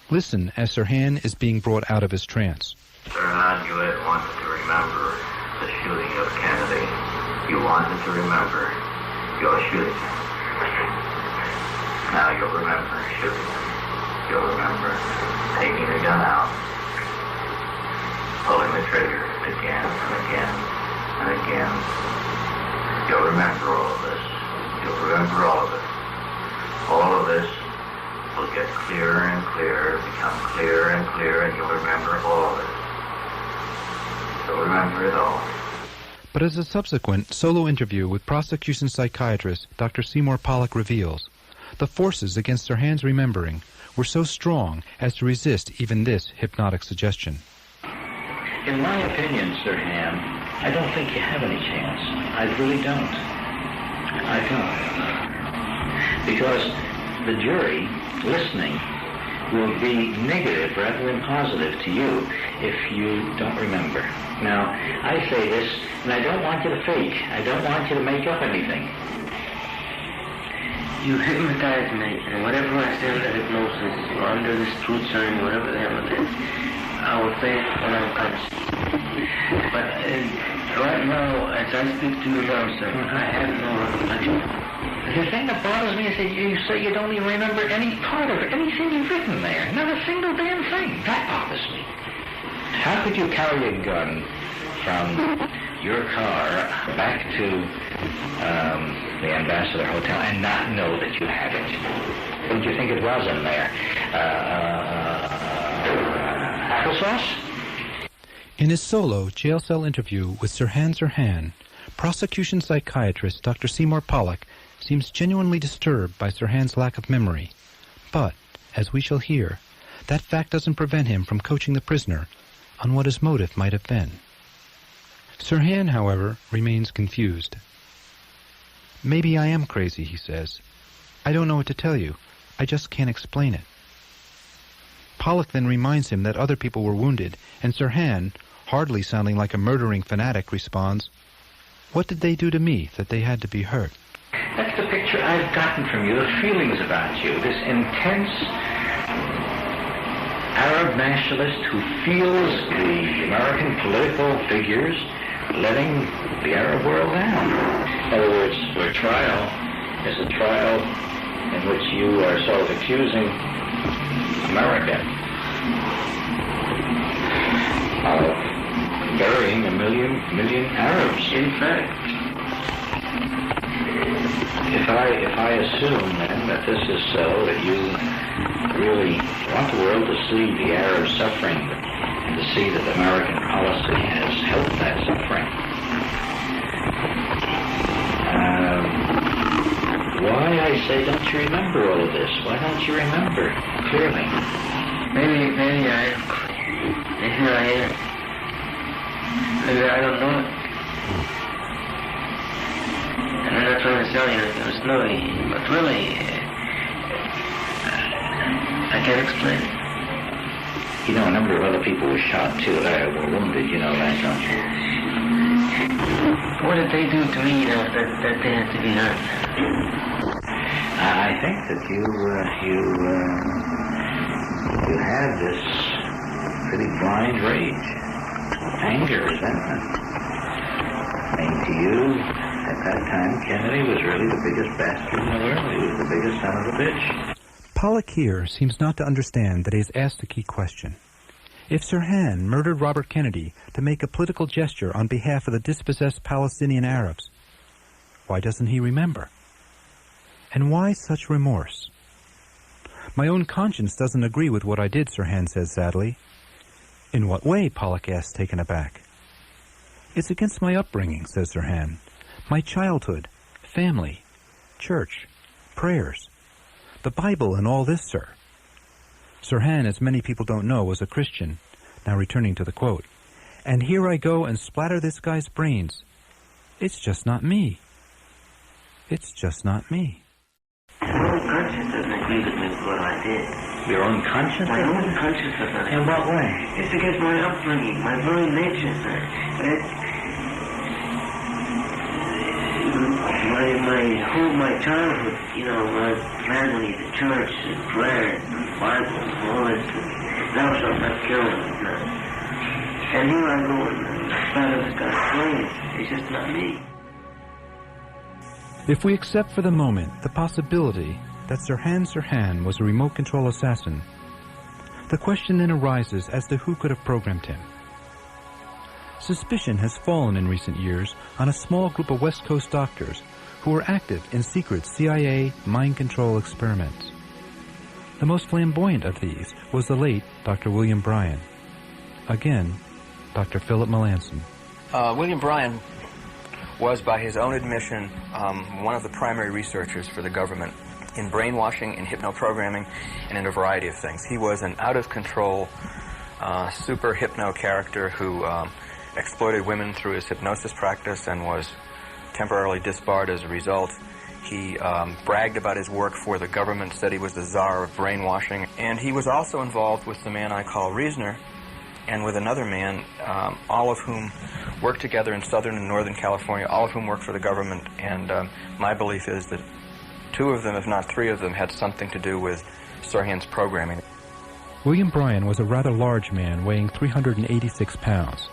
Listen as Sirhan is being brought out of his trance. Sirhan, you had wanted to remember the shooting of Kennedy. You wanted to remember your shooting. Now you'll remember shooting him. You'll remember taking the gun out, pulling the trigger again and again and again. You'll remember all of this. You'll remember all of it. All of this will get clearer and clearer, become clearer and clearer, and you'll remember all of it. You'll remember it all. But as a subsequent solo interview with prosecution psychiatrist Dr. Seymour Pollack reveals, the forces against Sirhan's remembering were so strong as to resist even this hypnotic suggestion. In my opinion, Sirhan, I don't think you have any chance. I really don't. I don't. Because the jury, listening, will be negative rather than positive to you if you don't remember. Now, I say this, and I don't want you to fake. I don't want you to make up anything. You hypnotize me, and whatever I say under hypnosis, or under this truth sign, whatever the hell it is, I will say it when I'm conscious. But right now, as I speak to you now, sir, I have no recollection. The thing that bothers me is that you say you don't even remember any part of it, anything you've written there. Not a single damn thing. That bothers me. How could you carry a gun from your car back to the Ambassador Hotel and not know that you had it? What did you think it was in there? Applesauce? In his solo jail cell interview with Sirhan, prosecution psychiatrist Dr. Seymour Pollack seems genuinely disturbed by Sirhan's lack of memory. But, as we shall hear, that fact doesn't prevent him from coaching the prisoner on what his motive might have been. Sirhan, however, remains confused. Maybe I am crazy, he says. I don't know what to tell you. I just can't explain it. Pollack then reminds him that other people were wounded, and Sirhan, hardly sounding like a murdering fanatic, responds, "What did they do to me that they had to be hurt?" That's the picture I've gotten from you, the feelings about you, this intense Arab nationalist who feels the American political figures letting the Arab world down. In other words, your trial is a trial in which you are sort of accusing America of burying a million Arabs. In fact, if I assume then that this is so, that you really want the world to see the Arab suffering and to see that American policy has helped that suffering, why, I say, don't you remember all of this? Why don't you remember clearly? Maybe here I am. Maybe I don't know it. And I'm not trying to tell you it was really, but really, I can't explain it. You know, a number of other people were shot too, were wounded, you know that, don't you? What did they do to me that they had to be hurt? I think that you had this pretty blind rage, anger, resentment. I mean, to you, at that time, Kennedy was really the biggest bastard in the world. He was the biggest son of a bitch. Pollack here seems not to understand that he has asked a key question. If Sirhan murdered Robert Kennedy to make a political gesture on behalf of the dispossessed Palestinian Arabs, why doesn't he remember? And why such remorse? My own conscience doesn't agree with what I did, Sirhan says sadly. In what way? Pollack asks, taken aback. It's against my upbringing, says Sirhan. My childhood, family, church, prayers, the Bible and all this, sir. Sirhan, as many people don't know, was a Christian. Now returning to the quote. And here I go and splatter this guy's brains. It's just not me. It's just not me. My own conscience doesn't agree with me with what I did. Your own conscience? My own conscience doesn't. In what way? It's against my upbringing, my very nature, sir. My childhood, you know, my family, the church, the prayer, the Bible, all this, thou shalt not kill. And here I go and splatter this guy's brains. It's just not me. If we accept for the moment the possibility that Sirhan was a remote control assassin, the question then arises as to who could have programmed him. Suspicion has fallen in recent years on a small group of West Coast doctors who were active in secret CIA mind control experiments. The most flamboyant of these was the late Dr. William Bryan. Again, Dr. Philip Melanson. William Bryan was, by his own admission, one of the primary researchers for the government in brainwashing, in hypnoprogramming, and in a variety of things. He was an out-of-control, super hypno character who exploited women through his hypnosis practice and was temporarily disbarred as a result. He bragged about his work for the government, said he was the czar of brainwashing, and he was also involved with the man I call Reasoner and with another man, all of whom worked together in Southern and Northern California, all of whom worked for the government, and my belief is that 2 of them, if not 3 of them, had something to do with Sirhan's programming. William Bryan was a rather large man, weighing 386 pounds.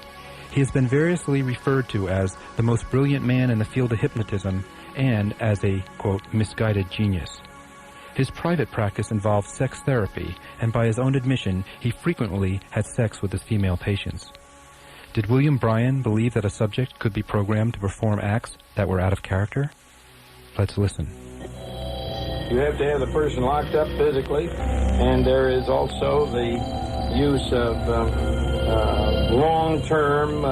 He has been variously referred to as the most brilliant man in the field of hypnotism and as a, quote, misguided genius. His private practice involved sex therapy, and by his own admission, he frequently had sex with his female patients. Did William Bryan believe that a subject could be programmed to perform acts that were out of character? Let's listen. You have to have the person locked up physically, and there is also the use of long-term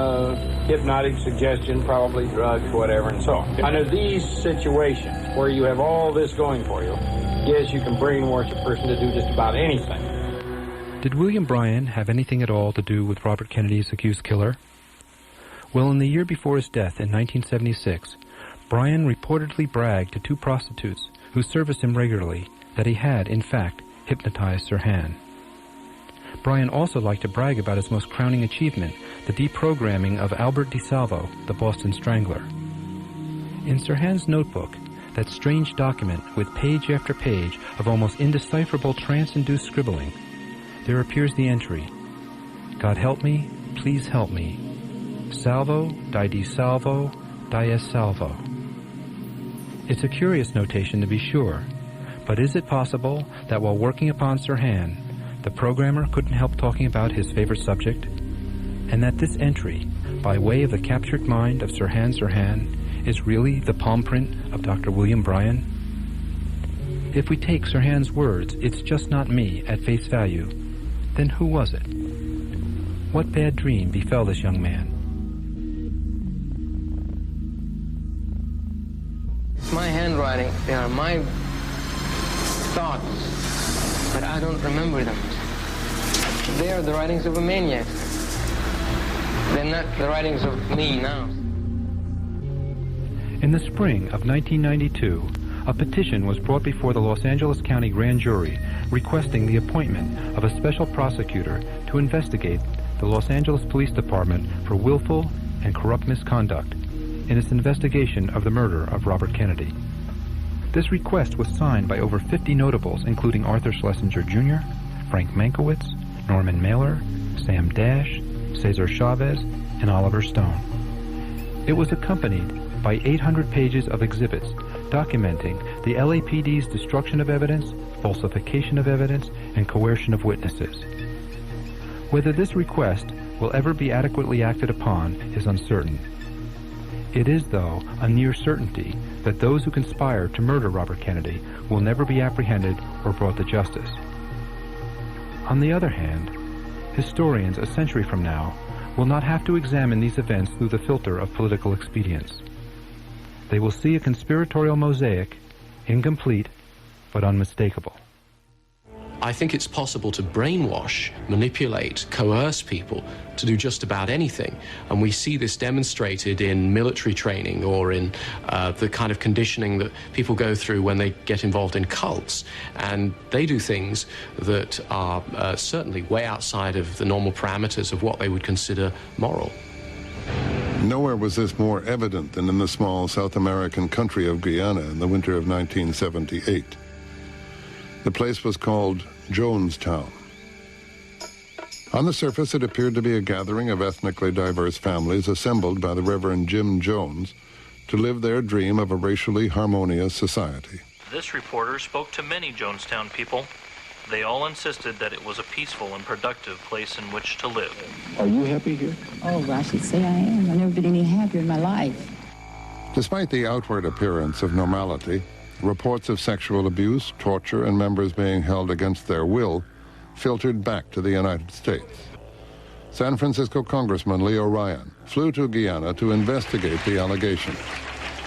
hypnotic suggestion, probably drugs, whatever, and so on. Under these situations where you have all this going for you, yes, you can brainwash a person to do just about anything. Did William Bryan have anything at all to do with Robert Kennedy's accused killer? Well, in the year before his death in 1976, Bryan reportedly bragged to 2 prostitutes who serviced him regularly that he had, in fact, hypnotized Sirhan. Bryan also liked to brag about his most crowning achievement, the deprogramming of Albert DeSalvo, the Boston Strangler. In Sirhan's notebook, that strange document with page after page of almost indecipherable trance-induced scribbling, there appears the entry, God help me, please help me. Salvo, di salvo, dies salvo. It's a curious notation to be sure, but is it possible that while working upon Sirhan, the programmer couldn't help talking about his favorite subject? And that this entry, by way of the captured mind of Sirhan, is really the palm print of Dr. William Bryan? If we take Sirhan's words, it's just not me, at face value, then who was it? What bad dream befell this young man? It's my handwriting. They are my thoughts, but I don't remember them. They are the writings of a maniac. They're not the writings of me now. In the spring of 1992, a petition was brought before the Los Angeles County Grand Jury requesting the appointment of a special prosecutor to investigate the Los Angeles Police Department for willful and corrupt misconduct in its investigation of the murder of Robert Kennedy. This request was signed by over 50 notables, including Arthur Schlesinger Jr., Frank Mankiewicz, Norman Mailer, Sam Dash, Cesar Chavez, and Oliver Stone. It was accompanied by 800 pages of exhibits documenting the LAPD's destruction of evidence, falsification of evidence, and coercion of witnesses. Whether this request will ever be adequately acted upon is uncertain. It is, though, a near certainty that those who conspire to murder Robert Kennedy will never be apprehended or brought to justice. On the other hand, historians a century from now will not have to examine these events through the filter of political expedience. They will see a conspiratorial mosaic, incomplete but unmistakable. I think it's possible to brainwash, manipulate, coerce people to do just about anything. And we see this demonstrated in military training or in the kind of conditioning that people go through when they get involved in cults. And they do things that are certainly way outside of the normal parameters of what they would consider moral. Nowhere was this more evident than in the small South American country of Guyana in the winter of 1978. The place was called Jonestown. On the surface, it appeared to be a gathering of ethnically diverse families assembled by the Reverend Jim Jones to live their dream of a racially harmonious society. This reporter spoke to many Jonestown people. They all insisted that it was a peaceful and productive place in which to live. Are you happy here? Oh, I should say I am. I've never been any happier in my life. Despite the outward appearance of normality, reports of sexual abuse, torture, and members being held against their will filtered back to the United States. San Francisco Congressman Leo Ryan flew to Guyana to investigate the allegations.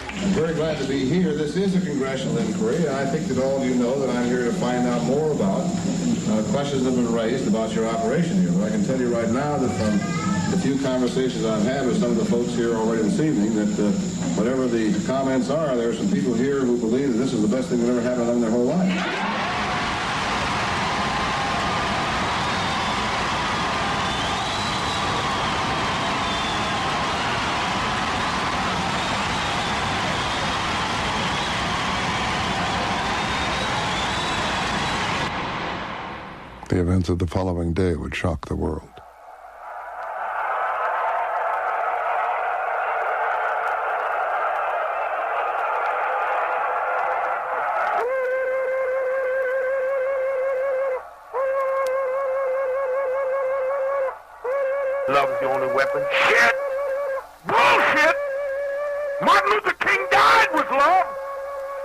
I'm very glad to be here. This is a congressional inquiry. I think that all of you know that I'm here to find out more about questions that have been raised about your operation here. But I can tell you right now that from the few conversations I've had with some of the folks here already this evening, that whatever the comments are, there are some people here who believe that this is the best thing that ever happened to them in their whole life. The events of the following day would shock the world. Love is the only weapon. Shit! Bullshit! Martin Luther King died with love.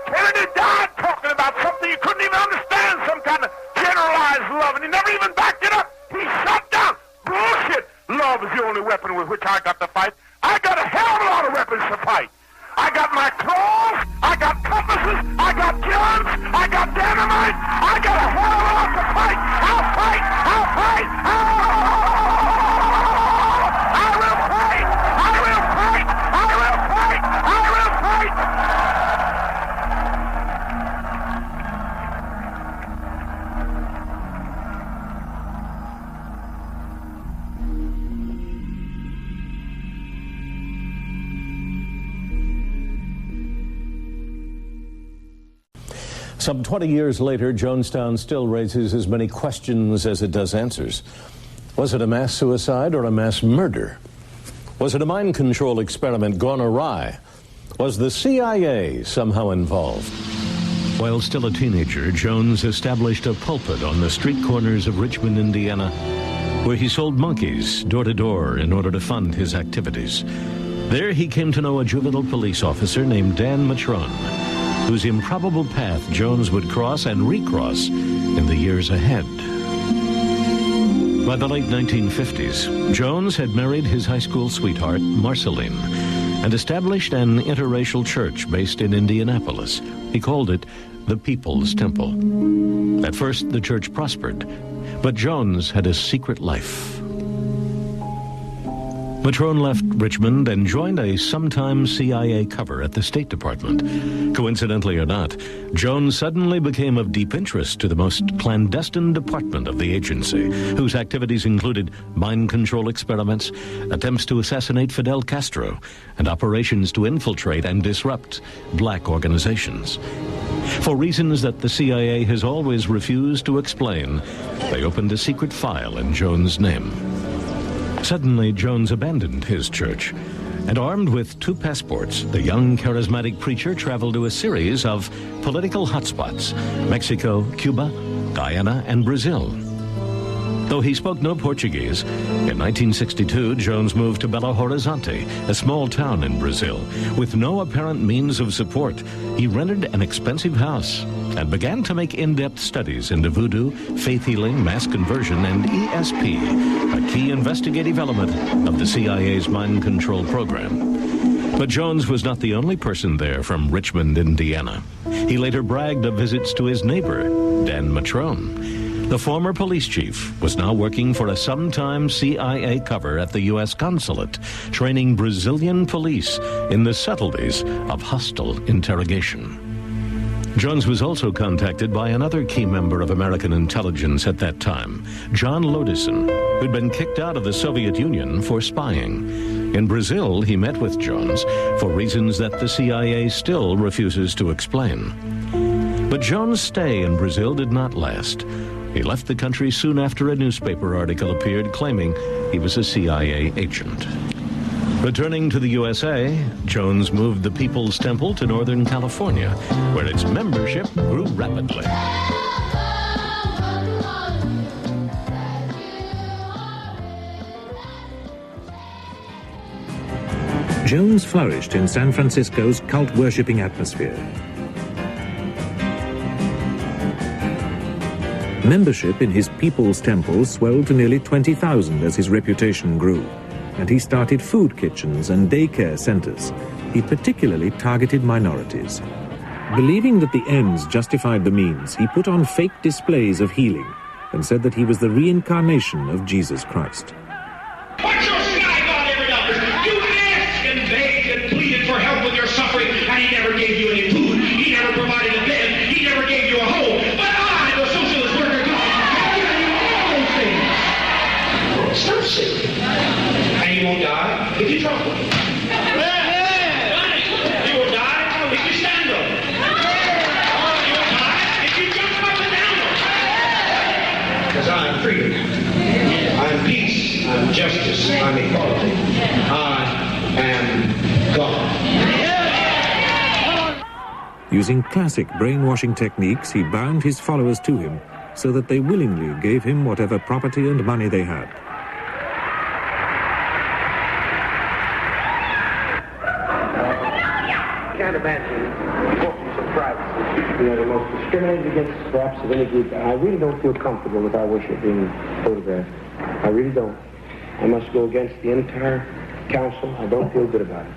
Kennedy died talking about something you couldn't even understand, some kind of generalized love, and he never even backed it up. He shut down. Bullshit! Love is the only weapon with which I got to fight. I got a hell of a lot of weapons to fight. I got my claws, I got compasses, I got guns, I got dynamite, I got a hell of a lot to fight. I'll fight! I'll fight! Some 20 years later, Jonestown still raises as many questions as it does answers. Was it a mass suicide or a mass murder? Was it a mind control experiment gone awry? Was the CIA somehow involved? While still a teenager, Jones established a pulpit on the street corners of Richmond, Indiana, where he sold monkeys door to door in order to fund his activities. There he came to know a juvenile police officer named Dan Matron, whose improbable path Jones would cross and recross in the years ahead. By the late 1950s, Jones had married his high school sweetheart, Marceline, and established an interracial church based in Indianapolis. He called it the People's Temple. At first, the church prospered, but Jones had a secret life. Matron left Richmond and joined a sometime CIA cover at the State Department. Coincidentally or not, Jones suddenly became of deep interest to the most clandestine department of the agency, whose activities included mind control experiments, attempts to assassinate Fidel Castro, and operations to infiltrate and disrupt black organizations. For reasons that the CIA has always refused to explain, they opened a secret file in Jones' name. Suddenly, Jones abandoned his church, and armed with 2 passports, the young charismatic preacher traveled to a series of political hotspots: Mexico, Cuba, Guyana, and Brazil. Though he spoke no Portuguese, in 1962, Jones moved to Belo Horizonte, a small town in Brazil. With no apparent means of support, he rented an expensive house and began to make in-depth studies into voodoo, faith healing, mass conversion, and ESP, a key investigative element of the CIA's mind control program. But Jones was not the only person there from Richmond, Indiana. He later bragged of visits to his neighbor, Dan Matron. The former police chief was now working for a sometime CIA cover at the U.S. consulate, training Brazilian police in the subtleties of hostile interrogation. Jones was also contacted by another key member of American intelligence at that time, John Lodison, who'd been kicked out of the Soviet Union for spying. In Brazil, he met with Jones for reasons that the CIA still refuses to explain. But Jones' stay in Brazil did not last. He left the country soon after a newspaper article appeared claiming he was a CIA agent. Returning to the USA, Jones moved the People's Temple to Northern California, where its membership grew rapidly. Jones flourished in San Francisco's cult-worshipping atmosphere. Membership in his People's Temple swelled to nearly 20,000 as his reputation grew, and he started food kitchens and daycare centers. He particularly targeted minorities. Believing that the ends justified the means, he put on fake displays of healing and said that he was the reincarnation of Jesus Christ. What's your sky God ever done? You asked and begged and pleaded for help with your suffering, and he never gave you any food. He never provided a bed. He never gave you a home. But I, the socialist worker God, have given you all those things. Stop sick. And you won't die if you drop one. You will die if you stand up. You will die if you jump up and down. Because I I'm freedom. I'm peace. I'm justice. I'm equality. I am God. Using classic brainwashing techniques, he bound his followers to him so that they willingly gave him whatever property and money they had. Can't imagine importance of privacy. You know, the most discriminated against perhaps of any group. I really don't feel comfortable with our worship being photographed. I really don't. I must go against the entire council. I don't feel good about it.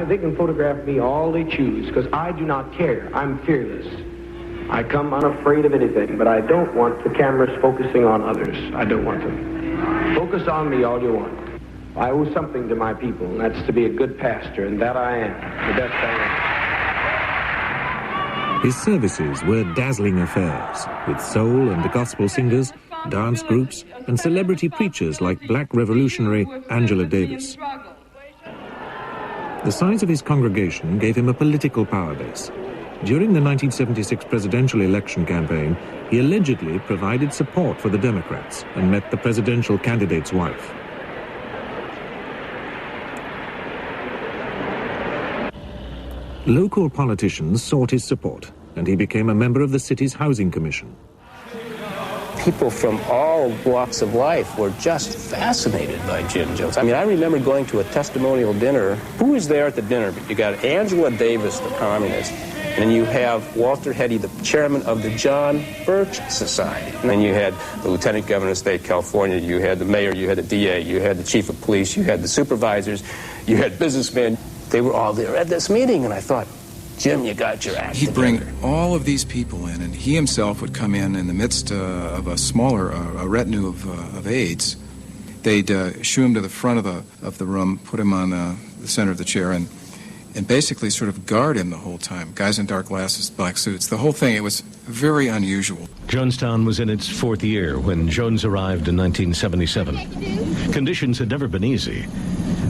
They can photograph me all they choose, because I do not care. I'm fearless. I come unafraid of anything, but I don't want the cameras focusing on others. I don't want them. Focus on me all you want. I owe something to my people, and that's to be a good pastor, and that I am. The best I am. His services were dazzling affairs, with soul and gospel singers, dance groups, and celebrity preachers like black revolutionary Angela Davis. The size of his congregation gave him a political power base. During the 1976 presidential election campaign, he allegedly provided support for the Democrats and met the presidential candidate's wife. Local politicians sought his support, and he became a member of the city's housing commission. People from all walks of life were just fascinated by Jim Jones. I mean, I remember going to a testimonial dinner. Who was there at the dinner? You got Angela Davis, the communist, and you have Walter Heady, the chairman of the John Birch Society. And then you had the lieutenant governor of the state of California, you had the mayor, you had the DA, you had the chief of police, you had the supervisors, you had businessmen. They were all there at this meeting, and I thought, Jim, you got your act He'd together. bring all of these people in, and he himself would come in the midst of a smaller a retinue of aides. They'd shoo him to the front of the room, put him on the center of the chair, and basically sort of guard him the whole time. Guys in dark glasses, black suits, the whole thing. It was very unusual. Jonestown was in its fourth year when Jones arrived in 1977. Conditions had never been easy,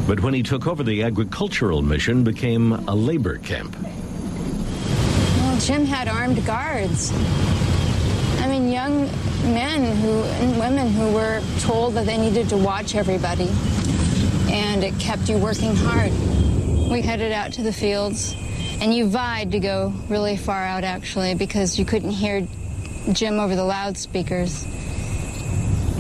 but when he took over, the agricultural mission became a labor camp. Well, Jim had armed guards. I mean, young men and women who were told that they needed to watch everybody, and it kept you working hard. We headed out to the fields, and you vied to go really far out, actually, because you couldn't hear Jim over the loudspeakers.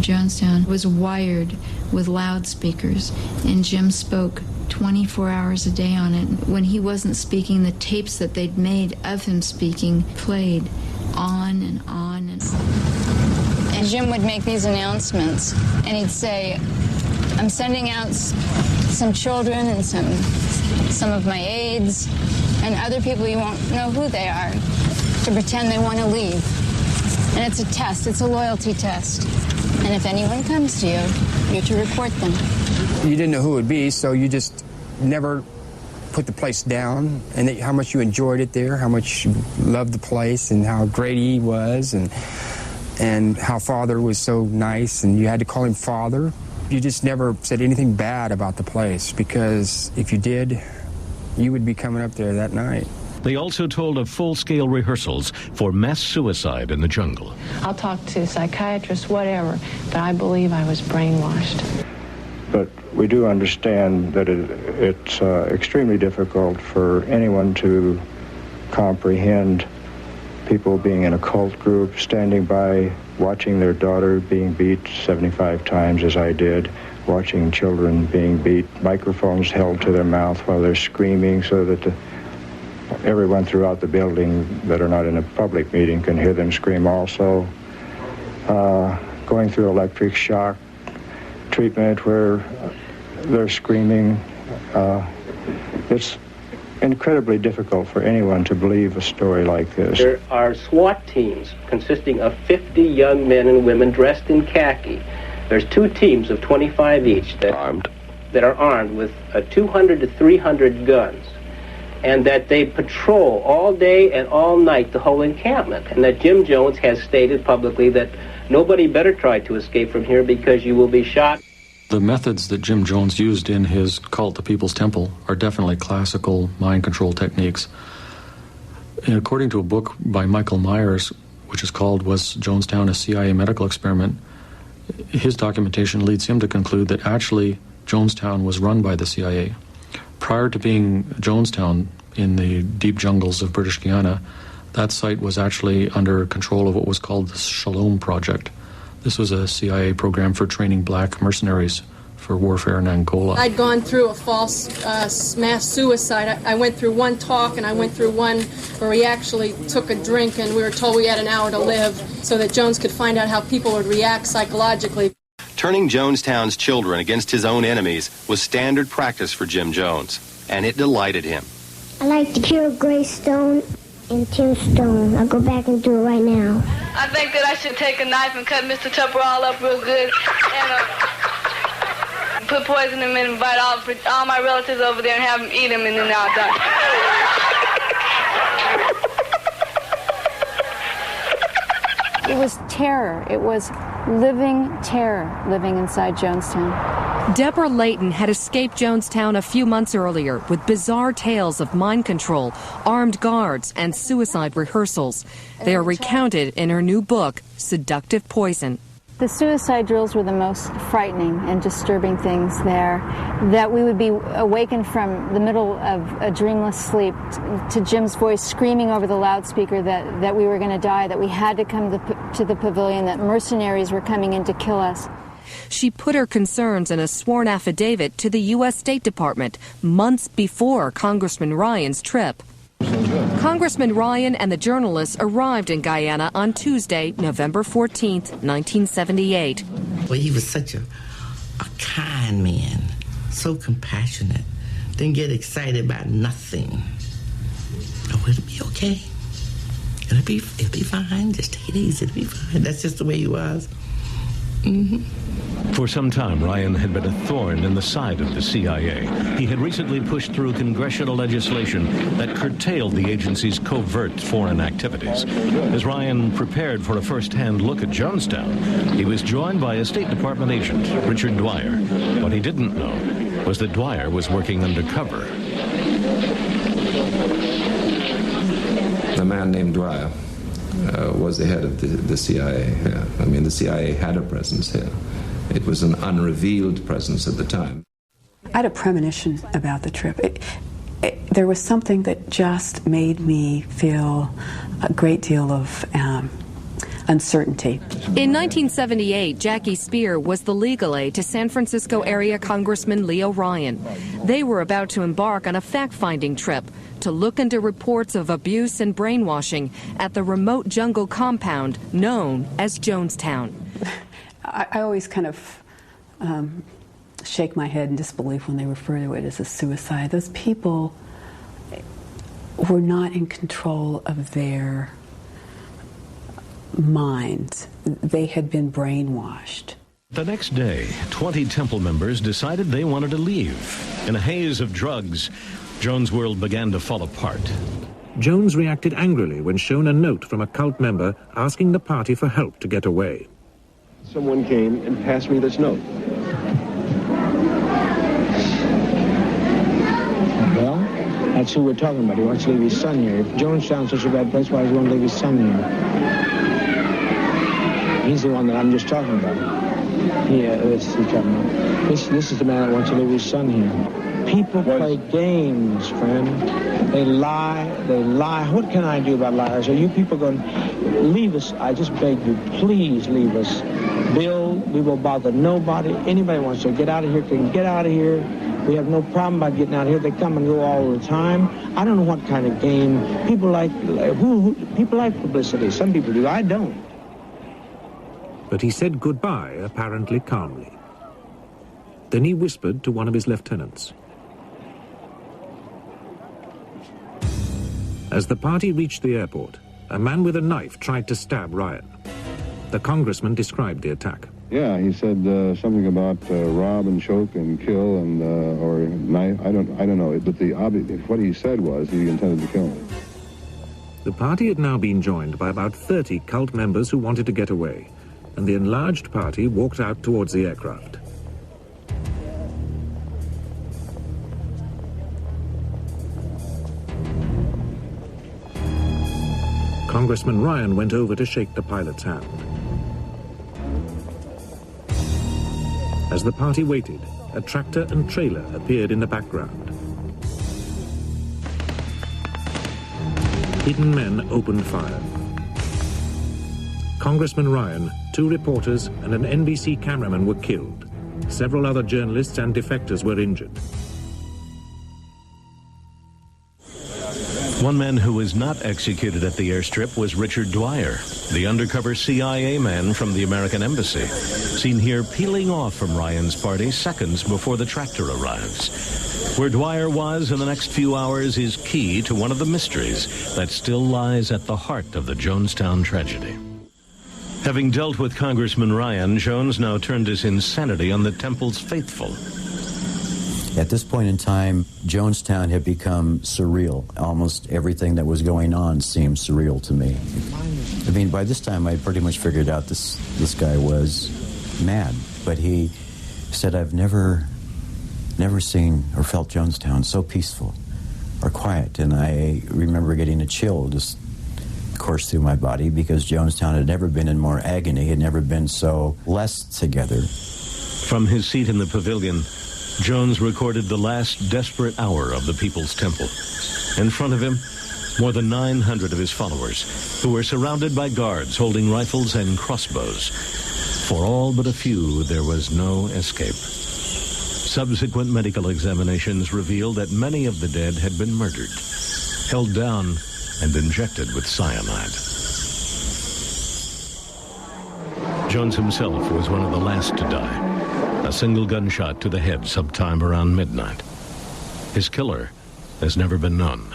Jonestown was wired with loudspeakers, and Jim spoke 24 hours a day on it. When he wasn't speaking, the tapes that they'd made of him speaking played on and on and on. And Jim would make these announcements, and he'd say, I'm sending out some children and some of my aides and other people you won't know who they are to pretend they want to leave. And it's a test. It's a loyalty test. And if anyone comes to you, you're to report them. You didn't know who it would be, so you just never put the place down, and how much you enjoyed it there, how much you loved the place, and how great he was, and how Father was so nice, and you had to call him Father. You just never said anything bad about the place, because if you did, you would be coming up there that night. They also told of full-scale rehearsals for mass suicide in the jungle. I'll talk to psychiatrists, whatever, but I believe I was brainwashed. But we do understand that it's extremely difficult for anyone to comprehend people being in a cult group, standing by, watching their daughter being beat 75 times, as I did, watching children being beat, microphones held to their mouth while they're screaming so that everyone throughout the building that are not in a public meeting can hear them scream also. Going through electric shock treatment where they're screaming. It's incredibly difficult for anyone to believe a story like this. There are SWAT teams consisting of 50 young men and women dressed in khaki. There's 2 teams of 25 each that are armed with 200 to 300 guns, and that they patrol all day and all night the whole encampment, and that Jim Jones has stated publicly that nobody better try to escape from here because you will be shot. The methods that Jim Jones used in his cult, the People's Temple, are definitely classical mind control techniques. According to a book by Michael Myers, which is called Was Jonestown a CIA Medical Experiment, his documentation leads him to conclude that actually Jonestown was run by the CIA. Prior to being Jonestown in the deep jungles of British Guiana, that site was actually under control of what was called the Shalom Project. This was a CIA program for training black mercenaries for warfare in Angola. I'd gone through a false mass suicide. I went through one talk and I went through one where we actually took a drink and we were told we had an hour to live so that Jones could find out how people would react psychologically. Turning Jonestown's children against his own enemies was standard practice for Jim Jones, and it delighted him. I like to kill Greystone and Tim Stone. I'll go back and do it right now. I think that I should take a knife and cut Mr. Tupper all up real good and put poison in him and invite all my relatives over there and have them eat him, and then I'll die. It was terror. It was living terror living inside Jonestown. Deborah Layton had escaped Jonestown a few months earlier with bizarre tales of mind control, armed guards, and suicide rehearsals. They are recounted in her new book, Seductive Poison. The suicide drills were the most frightening and disturbing things there, that we would be awakened from the middle of a dreamless sleep to Jim's voice screaming over the loudspeaker that we were going to die, that we had to come to the pavilion, that mercenaries were coming in to kill us. She put her concerns in a sworn affidavit to the U.S. State Department months before Congressman Ryan's trip. Congressman Ryan and the journalists arrived in Guyana on Tuesday, November 14th, 1978. Well, he was such a kind man, so compassionate, didn't get excited about nothing. Oh, it'll be okay. It'll be fine. Just take it easy. It'll be fine. That's just the way he was. For some time, Ryan had been a thorn in the side of the CIA. He had recently pushed through congressional legislation that curtailed the agency's covert foreign activities. As Ryan prepared for a first-hand look at Jonestown, he was joined by a State Department agent, Richard Dwyer. What he didn't know was that Dwyer was working undercover. A man named Dwyer was the head of the CIA here. I mean, the CIA had a presence here. It was an unrevealed presence at the time. I had a premonition about the trip. There was something that just made me feel a great deal of uncertainty. In 1978, Jackie Spear was the legal aid to San Francisco area Congressman Leo Ryan. They were about to embark on a fact-finding trip to look into reports of abuse and brainwashing at the remote jungle compound known as Jonestown. I always kind of shake my head in disbelief when they refer to it as a suicide. Those people were not in control of their minds. They had been brainwashed. The next day, 20 temple members decided they wanted to leave. In a haze of drugs, Jones' world began to fall apart. Jones reacted angrily when shown a note from a cult member asking the party for help to get away. Someone came and passed me this note. Well, that's who we're talking about. He wants to leave his son here. If Jonestown's such a bad place, why does he want to leave his son here? He's the one that I'm just talking about. Yeah, this is the man that wants to leave his son here. People play games, friend. They lie. What can I do about liars? Are you people going to leave us? I just beg you, please leave us. Bill, we will bother nobody. Anybody wants to get out of here can get out of here. We have no problem about getting out of here. They come and go all the time. I don't know what kind of game. People like publicity. Some people do. I don't. But he said goodbye, apparently calmly. Then he whispered to one of his lieutenants. As the party reached the airport, a man with a knife tried to stab Ryan. The congressman described the attack. Yeah, he said something about rob and choke and kill and or knife. I don't know. But what he said was he intended to kill him. The party had now been joined by about 30 cult members who wanted to get away, and the enlarged party walked out towards the aircraft. Congressman Ryan went over to shake the pilot's hand. As the party waited, a tractor and trailer appeared in the background. Hidden men opened fire. Congressman Ryan, 2 reporters and an NBC cameraman were killed. Several other journalists and defectors were injured. One man who was not executed at the airstrip was Richard Dwyer, the undercover CIA man from the American Embassy, seen here peeling off from Ryan's party seconds before the tractor arrives. Where Dwyer was in the next few hours is key to one of the mysteries that still lies at the heart of the Jonestown tragedy. Having dealt with Congressman Ryan, Jones now turned his insanity on the Temple's faithful. At this point in time, Jonestown had become surreal. Almost everything that was going on seemed surreal to me. I mean, by this time, I pretty much figured out this guy was mad. But he said, I've never seen or felt Jonestown so peaceful or quiet. And I remember getting a chill just course through my body because Jonestown had never been in more agony, had never been so less together. From his seat in the pavilion, Jones recorded the last desperate hour of the People's Temple. In front of him, more than 900 of his followers, who were surrounded by guards holding rifles and crossbows. For all but a few, there was no escape. Subsequent medical examinations revealed that many of the dead had been murdered, held down, and injected with cyanide. Jones himself was one of the last to die. A single gunshot to the head sometime around midnight. His killer has never been known.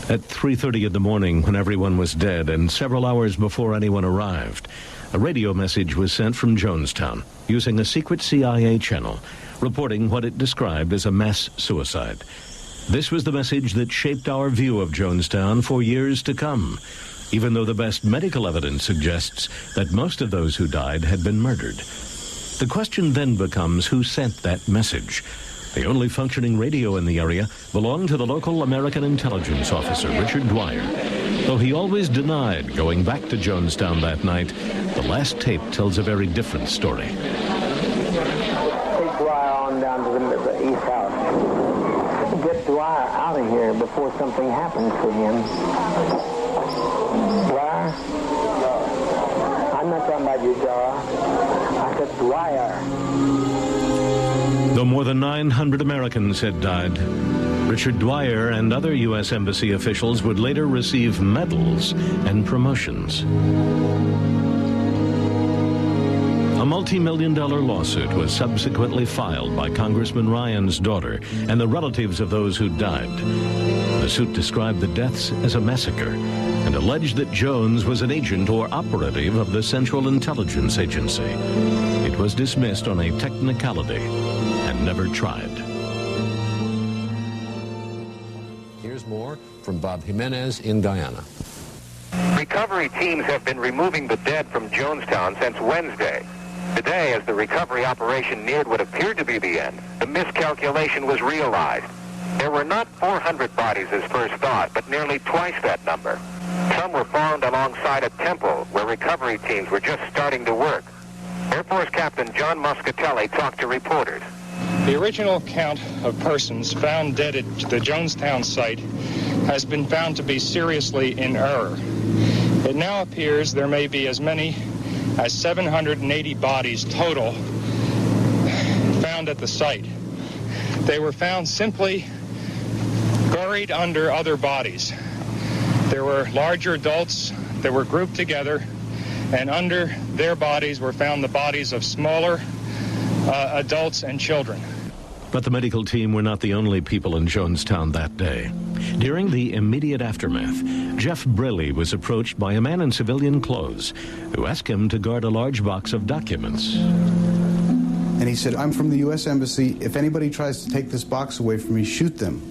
At 3:30 in the morning, when everyone was dead and several hours before anyone arrived, a radio message was sent from Jonestown using a secret CIA channel, reporting what it described as a mass suicide. This was the message that shaped our view of Jonestown for years to come, even though the best medical evidence suggests that most of those who died had been murdered. The question then becomes who sent that message. The only functioning radio in the area belonged to the local American intelligence officer, Richard Dwyer. Though he always denied going back to Jonestown that night, the last tape tells a very different story. Take Dwyer on down to the East House. Get Dwyer out of here before something happens to him. Dwyer? I'm not talking about you, Dwyer. I said Dwyer. Though more than 900 Americans had died, Richard Dwyer and other U.S. Embassy officials would later receive medals and promotions. A multi-million-dollar lawsuit was subsequently filed by Congressman Ryan's daughter and the relatives of those who died. The suit described the deaths as a massacre and alleged that Jones was an agent or operative of the Central Intelligence Agency. It was dismissed on a technicality and never tried. Here's more from Bob Jimenez in Guyana. Recovery teams have been removing the dead from Jonestown since Wednesday. Today, as the recovery operation neared what appeared to be the end, the miscalculation was realized. There were not 400 bodies as first thought, but nearly twice that number. Some were found alongside a temple where recovery teams were just starting to work. Air Force Captain John Muscatelli talked to reporters. The original count of persons found dead at the Jonestown site has been found to be seriously in error. It now appears there may be as many as 780 bodies total found at the site. They were found simply buried under other bodies. There were larger adults that were grouped together, and under their bodies were found the bodies of smaller adults and children. But the medical team were not the only people in Jonestown that day. During the immediate aftermath, Jeff Braley was approached by a man in civilian clothes who asked him to guard a large box of documents. And he said, I'm from the U.S. Embassy. If anybody tries to take this box away from me, shoot them.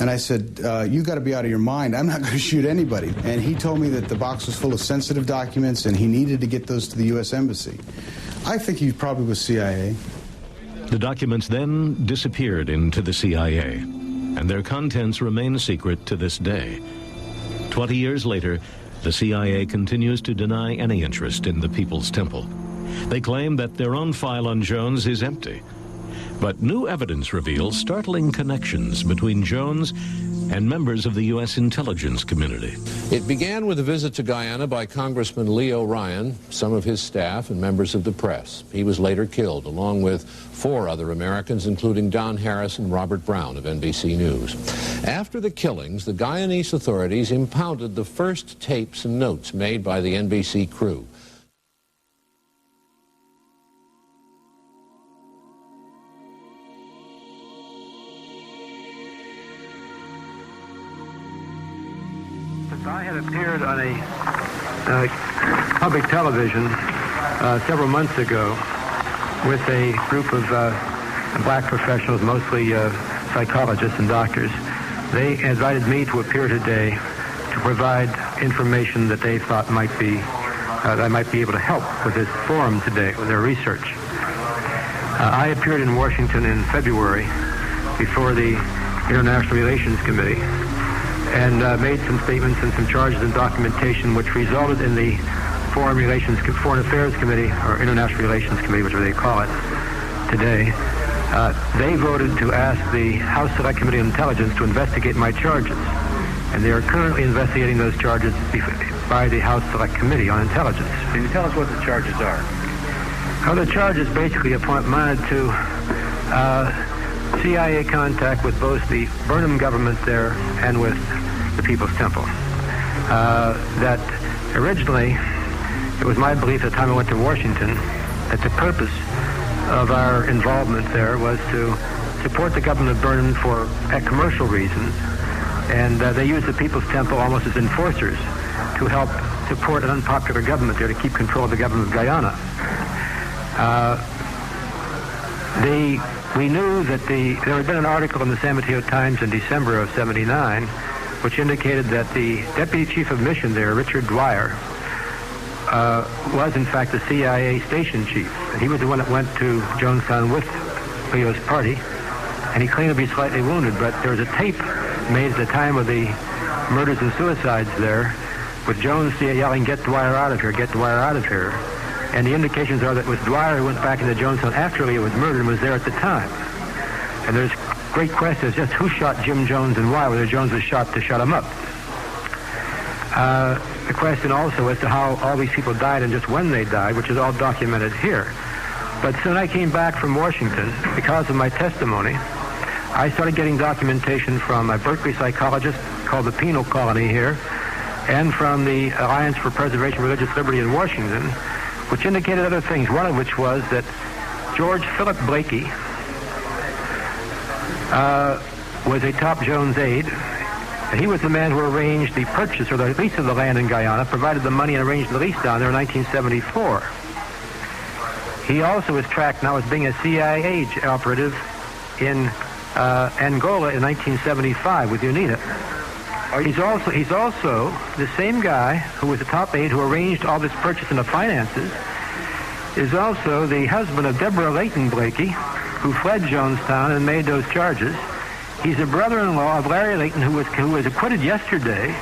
And I said, you got to be out of your mind. I'm not going to shoot anybody. And he told me that the box was full of sensitive documents and he needed to get those to the U.S. Embassy. I think he probably was CIA. The documents then disappeared into the CIA, and their contents remain secret to this day. 20 years later, the CIA continues to deny any interest in the People's Temple. They claim that their own file on Jones is empty. But new evidence reveals startling connections between Jones and members of the U.S. intelligence community. It began with a visit to Guyana by Congressman Leo Ryan, some of his staff, and members of the press. He was later killed, along with 4 other Americans, including Don Harris and Robert Brown of NBC News. After the killings, the Guyanese authorities impounded the first tapes and notes made by the NBC crew. I had appeared on a public television several months ago with a group of black professionals, mostly psychologists and doctors. They invited me to appear today to provide information that they thought might be that I might be able to help with this forum today, with their research. I appeared in Washington in February before the International Relations Committee and made some statements and some charges and documentation which resulted in the Foreign Affairs Committee, or International Relations Committee, whichever they call it, today. They voted to ask the House Select Committee on Intelligence to investigate my charges. And they are currently investigating those charges by the House Select Committee on Intelligence. Can you tell us what the charges are? Well, the charges basically amounted to CIA contact with both the Burnham government there and with the People's Temple. That originally, it was my belief at the time I went to Washington that the purpose of our involvement there was to support the government of Burnham for commercial reasons, and they used the People's Temple almost as enforcers to help support an unpopular government there to keep control of the government of Guyana. We knew that there had been an article in the San Mateo Times in December of '79 which indicated that the Deputy Chief of Mission there, Richard Dwyer, was in fact the CIA station chief. And he was the one that went to Jonestown with Leo's party, and he claimed to be slightly wounded, but there was a tape made at the time of the murders and suicides there with Jones yelling, "Get Dwyer out of here, get Dwyer out of here." And the indications are that it was Dwyer who went back into Jonestown after Leo was murdered and was there at the time. And there's great question as just who shot Jim Jones and why, whether Jones was shot to shut him up. The question also as to how all these people died and just when they died, which is all documented here. But soon I came back from Washington, because of my testimony, I started getting documentation from a Berkeley psychologist called the Penal Colony here, and from the Alliance for Preservation of Religious Liberty in Washington, which indicated other things, one of which was that George Philip Blakey was a top Jones aide. And he was the man who arranged the purchase or the lease of the land in Guyana, provided the money and arranged the lease down there in 1974. He also is tracked now as being a CIA operative in Angola in 1975 with UNITA. He's also the same guy who was the top aide who arranged all this purchase and the finances, is also the husband of Deborah Layton Blakey, who fled Jonestown and made those charges. He's a brother-in-law of Larry Layton, who was acquitted yesterday.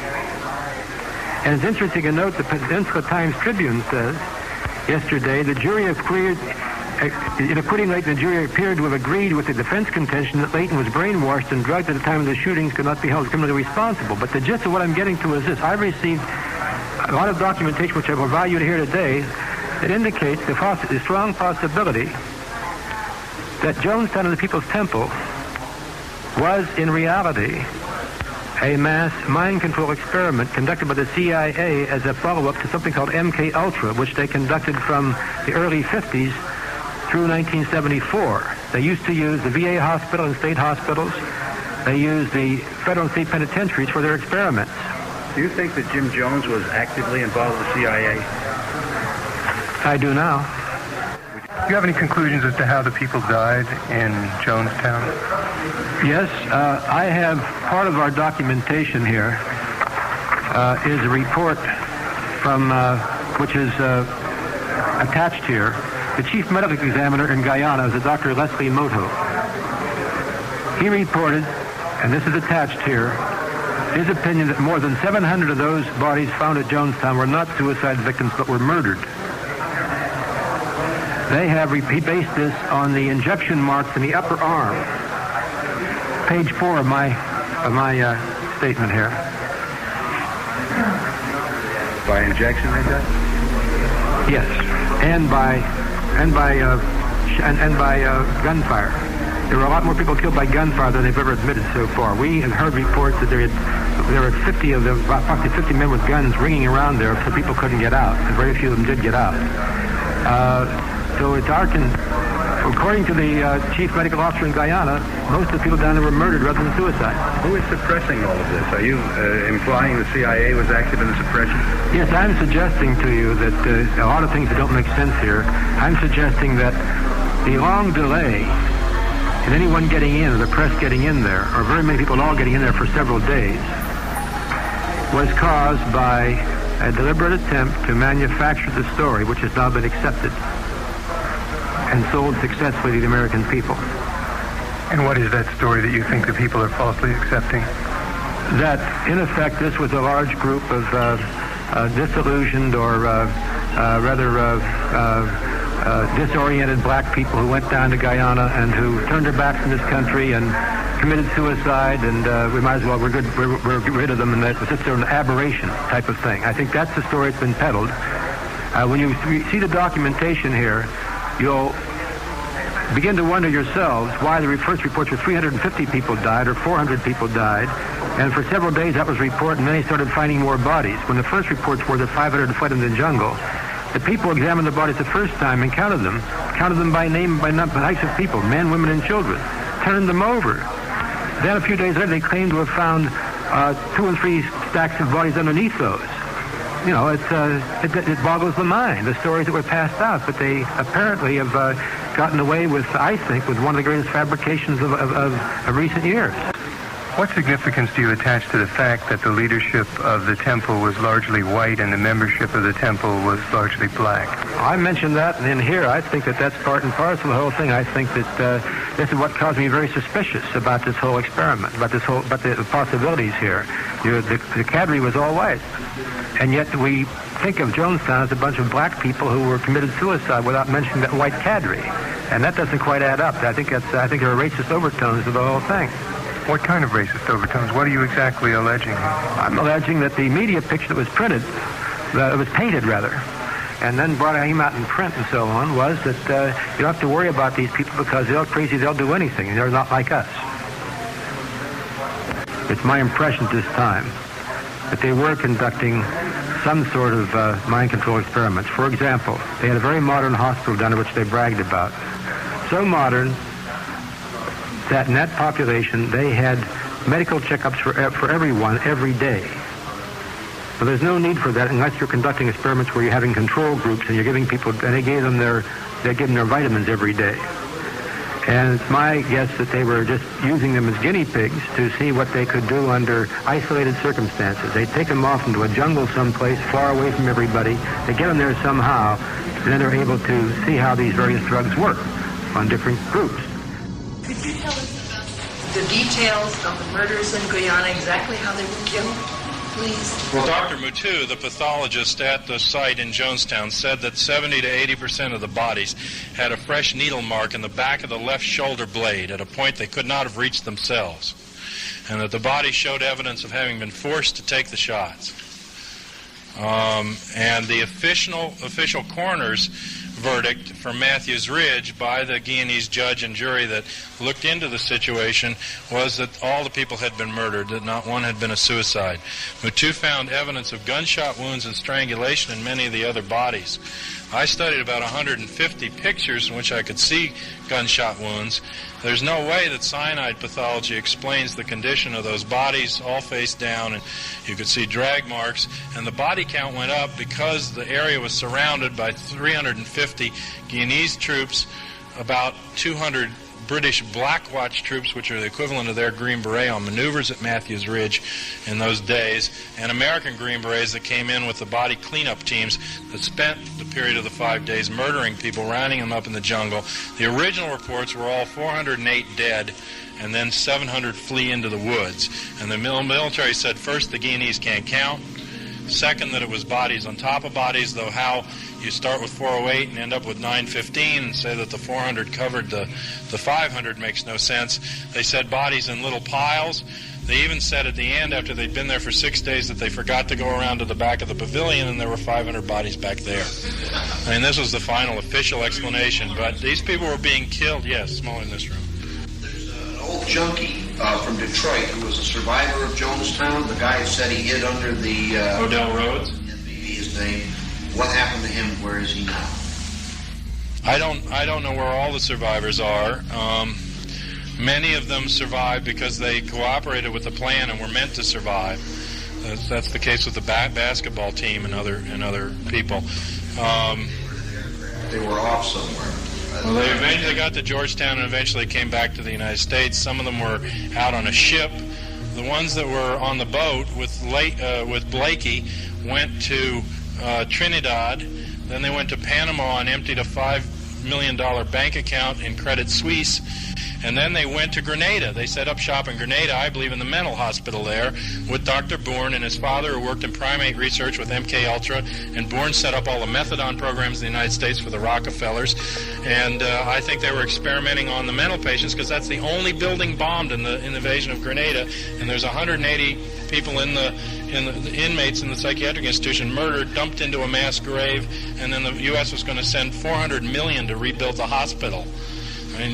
And it's interesting to note the Peninsula Times Tribune says yesterday the jury appeared, in acquitting Layton, the jury appeared to have agreed with the defense contention that Layton was brainwashed and drugged at the time of the shootings, could not be held criminally responsible. But the gist of what I'm getting to is this. I've received a lot of documentation, which I will provide you here today, that indicates the strong possibility that Jonestown and the People's Temple was in reality a mass mind control experiment conducted by the CIA as a follow-up to something called MK Ultra, which they conducted from the early 50s through 1974. They used to use the VA hospital and state hospitals. They used the federal and state penitentiaries for their experiments. Do you think that Jim Jones was actively involved with the CIA? I do now. Do you have any conclusions as to how the people died in Jonestown? Yes, I have part of our documentation here is a report from which is attached here. The chief medical examiner in Guyana is a Dr. Leslie Moto. He reported, and this is attached here, his opinion that more than 700 of those bodies found at Jonestown were not suicide victims but were murdered. He based this on the injection marks in the upper arm. Page 4 of my statement here. By injection, they died? Yes, and by gunfire. There were a lot more people killed by gunfire than they've ever admitted so far. We have heard reports that there were 50 of them, approximately 50 men with guns ringing around there, so people couldn't get out, and very few of them did get out. So it's according to the chief medical officer in Guyana, most of the people down there were murdered rather than suicide. Who is suppressing all of this? Are you implying the CIA was active in the suppression? Yes, I'm suggesting to you that a lot of things that don't make sense here. I'm suggesting that the long delay in anyone getting in, or the press getting in there, or very many people all getting in there for several days, was caused by a deliberate attempt to manufacture the story, which has now been accepted and sold successfully to the American people. And what is that story that you think the people are falsely accepting? That, in effect, this was a large group of disillusioned or disoriented black people who went down to Guyana and who turned their backs on this country and committed suicide, and we might as well we're get rid of them, and that was just an aberration type of thing. I think that's the story that's been peddled. When you see the documentation here, you'll begin to wonder yourselves why the first reports were 350 people died or 400 people died, and for several days that was reported, and then they started finding more bodies. When the first reports were that 500 fled in the jungle, the people examined the bodies the first time and counted them by name, by types of people, men, women, and children, turned them over. Then a few days later, they claimed to have found 2 and 3 stacks of bodies underneath those. You know, it boggles the mind, the stories that were passed out, but they apparently have gotten away with, I think, with one of the greatest fabrications of recent years. What significance do you attach to the fact that the leadership of the temple was largely white and the membership of the temple was largely black? I mentioned that, and in here, I think that that's part and parcel of the whole thing. I think that this is what caused me very suspicious about this whole experiment, about the possibilities here. The cadre was all white, and yet we think of Jonestown as a bunch of black people who were committed suicide without mentioning that white cadre, and that doesn't quite add up. I think there are racist overtones to the whole thing. What kind of racist overtones? What are you exactly alleging? I'm alleging that the media picture that was printed, that was painted rather, and then came out in print and so on, was that you don't have to worry about these people because they're crazy, they'll do anything. They're not like us. It's my impression at this time that they were conducting some sort of mind control experiments. For example, they had a very modern hospital down there which they bragged about. So modern that in that population they had medical checkups for everyone every day. But there's no need for that unless you're conducting experiments where you're having control groups and you're giving people, and they gave them their vitamins every day. And it's my guess that they were just using them as guinea pigs to see what they could do under isolated circumstances. They'd take them off into a jungle someplace far away from everybody. They get them there somehow, and then they're able to see how these various drugs work on different groups. Could you tell us about the details of the murders in Guyana, exactly how they were killed, please? Well, Dr. Mutu, the pathologist at the site in Jonestown, said that 70 to 80% of the bodies had a fresh needle mark in the back of the left shoulder blade at a point they could not have reached themselves, and that the body showed evidence of having been forced to take the shots. And the official coroner's verdict for Matthews Ridge by the Guyanese judge and jury that looked into the situation was that all the people had been murdered, that not one had been a suicide. Mutu found evidence of gunshot wounds and strangulation in many of the other bodies. I studied about 150 pictures in which I could see gunshot wounds. There's no way that cyanide pathology explains the condition of those bodies all face down, and you could see drag marks, and the body count went up because the area was surrounded by 350 Guyanese troops, about 200 British Black Watch troops, which are the equivalent of their Green Beret, on maneuvers at Matthews Ridge in those days, and American Green Berets that came in with the body cleanup teams that spent the period of the 5 days murdering people, rounding them up in the jungle. The original reports were all 408 dead, and then 700 flee into the woods. And the military said, first, the Guyanese can't count. Second, that it was bodies on top of bodies, though how you start with 408 and end up with 915 and say that the 400 covered the 500 makes no sense. They said bodies in little piles. They even said at the end, after they'd been there for 6 days, that they forgot to go around to the back of the pavilion and there were 500 bodies back there. I mean, this was the final official explanation, but these people were being killed. Yes, smaller in this room. An old junkie from Detroit who was a survivor of Jonestown. The guy said he hid under the... Odell Rhodes? Maybe his name. What happened to him? Where is he now? I don't know where all the survivors are. Many of them survived because they cooperated with the plan and were meant to survive. That's the case with the basketball team and other people. They were off somewhere. Well, they eventually got to Georgetown and eventually came back to the United States. Some of them were out on a ship. The ones that were on the boat with Blakey went to Trinidad. Then they went to Panama and emptied a $5 million bank account in Credit Suisse. And then they went to Grenada. They set up shop in Grenada, I believe in the mental hospital there, with Dr. Bourne and his father, who worked in primate research with MK Ultra. And Bourne set up all the methadone programs in the United States for the Rockefellers. And I think they were experimenting on the mental patients because that's the only building bombed in the invasion of Grenada. And there's 180 people in the inmates in the psychiatric institution murdered, dumped into a mass grave, and then the U.S. was going to send $400 million to rebuild the hospital. I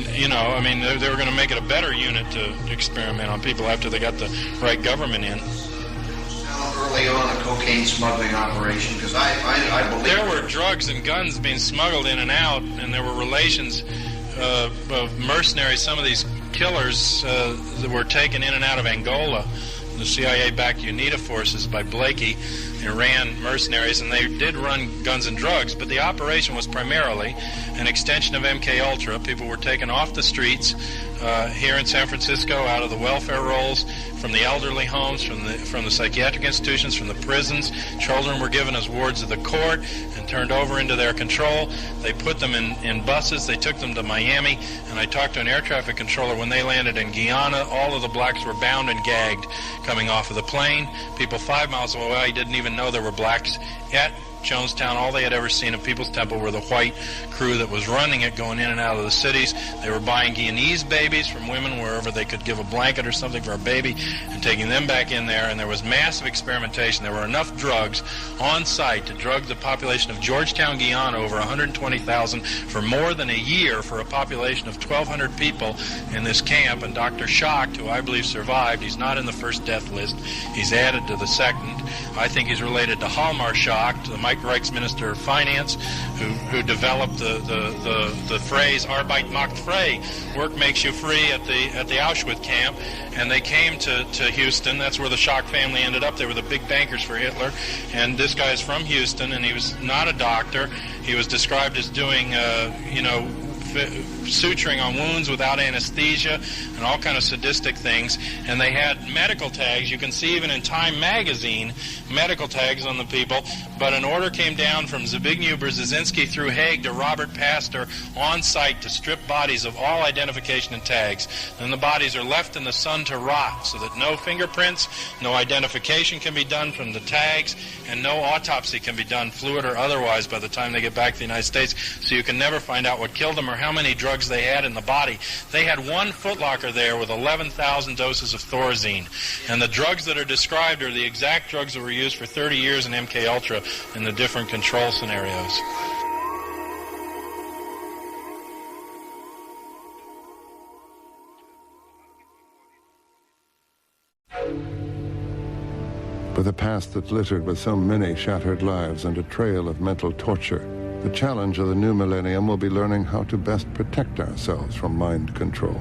mean, they were going to make it a better unit to experiment on people after they got the right government in. Early on, a cocaine smuggling operation, because I believe... There were drugs and guns being smuggled in and out, and there were relations of mercenaries. Some of these killers that were taken in and out of Angola, the CIA-backed UNITA forces by Blakey, Iran mercenaries, and they did run guns and drugs, but the operation was primarily an extension of MK Ultra. People were taken off the streets here in San Francisco, out of the welfare rolls, from the elderly homes, from the psychiatric institutions, from the prisons. Children were given as wards of the court and turned over into their control. They put them in buses. They took them to Miami, and I talked to an air traffic controller. When they landed in Guyana, all of the blacks were bound and gagged coming off of the plane. People 5 miles away didn't even know there were blacks at Jonestown. All they had ever seen of People's Temple were the white crew that was running it, going in and out of the cities. They were buying Guyanese babies from women wherever they could give a blanket or something for a baby and taking them back in there, and there was massive experimentation. There were enough drugs on site to drug the population of Georgetown, Guyana, over 120,000 for more than a year for a population of 1,200 people in this camp. And Dr. Schacht, who I believe survived, he's not in the first death list. He's added to the second. I think he's related to Hjalmar Schacht, the Mike Reich's Minister of Finance, who developed the phrase "Arbeit macht frei," work makes you free, at the Auschwitz camp. And they came to Houston. That's where the Schacht family ended up. They were the big bankers for Hitler. And this guy is from Houston, and he was not a doctor. He was described as doing, suturing on wounds without anesthesia and all kind of sadistic things. And they had medical tags. You can see even in Time magazine medical tags on the people. But an order came down from Zbigniew Brzezinski through Hague to Robert Pastor on site to strip bodies of all identification and tags. Then the bodies are left in the sun to rot so that no fingerprints, no identification can be done from the tags, and no autopsy can be done, fluid or otherwise, by the time they get back to the United States. So you can never find out what killed them or how many drugs they had in the body. They had one footlocker there with 11,000 doses of Thorazine. And the drugs that are described are the exact drugs that were used for 30 years in MK Ultra in the different control scenarios. With a past that's littered with so many shattered lives and a trail of mental torture, the challenge of the new millennium will be learning how to best protect ourselves from mind control.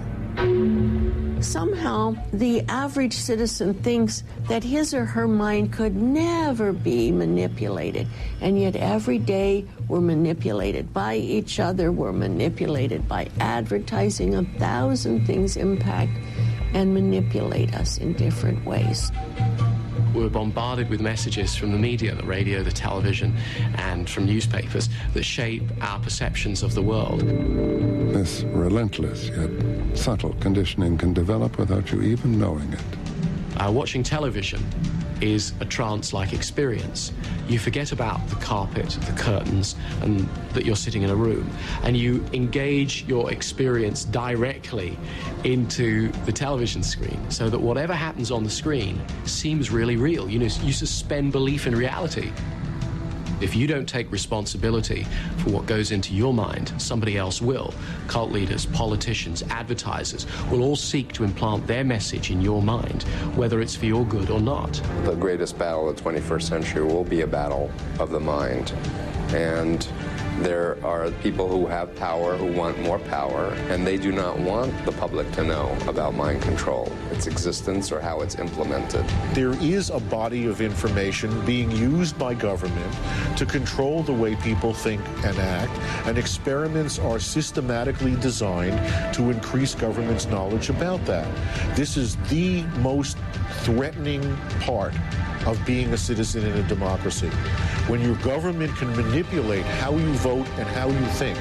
Somehow, the average citizen thinks that his or her mind could never be manipulated. And yet every day we're manipulated by each other, we're manipulated by advertising. 1,000 things impact and manipulate us in different ways. We're bombarded with messages from the media, the radio, the television, and from newspapers that shape our perceptions of the world. This relentless yet subtle conditioning can develop without you even knowing it. Watching television is a trance-like experience. You forget about the carpet, the curtains, and that you're sitting in a room, and you engage your experience directly into the television screen, so that whatever happens on the screen seems really real. You suspend belief in reality. If you don't take responsibility for what goes into your mind, somebody else will. Cult leaders, politicians, advertisers will all seek to implant their message in your mind, whether it's for your good or not. The greatest battle of the 21st century will be a battle of the mind. And there are people who have power who want more power, and they do not want the public to know about mind control, its existence, or how it's implemented. There is a body of information being used by government to control the way people think and act, and experiments are systematically designed to increase government's knowledge about that. This is the most threatening part of being a citizen in a democracy. When your government can manipulate how you vote and how you think,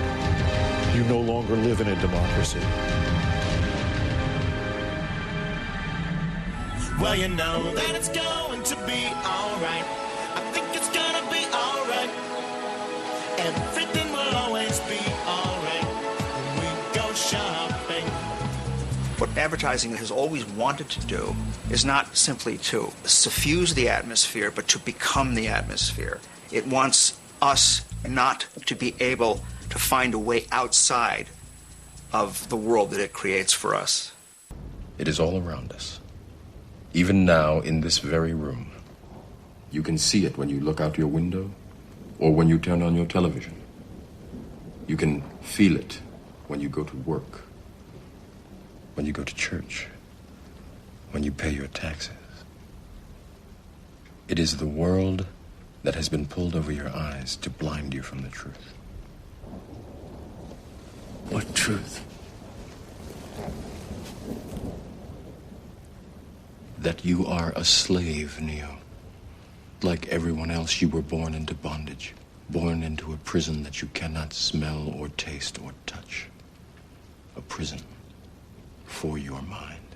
you no longer live in a democracy. Well, you know that it's going to be all right. I think it's gonna be all right. Everything will always be all right when we go shopping. What advertising has always wanted to do is not simply to suffuse the atmosphere, but to become the atmosphere. It wants us not to be able to find a way outside of the world that it creates for us. It is all around us. Even now, in this very room. You can see it when you look out your window or when you turn on your television. You can feel it when you go to work, when you go to church, when you pay your taxes. It is the world that has been pulled over your eyes to blind you from the truth. What truth? That you are a slave, Neo. Like everyone else, you were born into bondage, born into a prison that you cannot smell or taste or touch. A prison for your mind.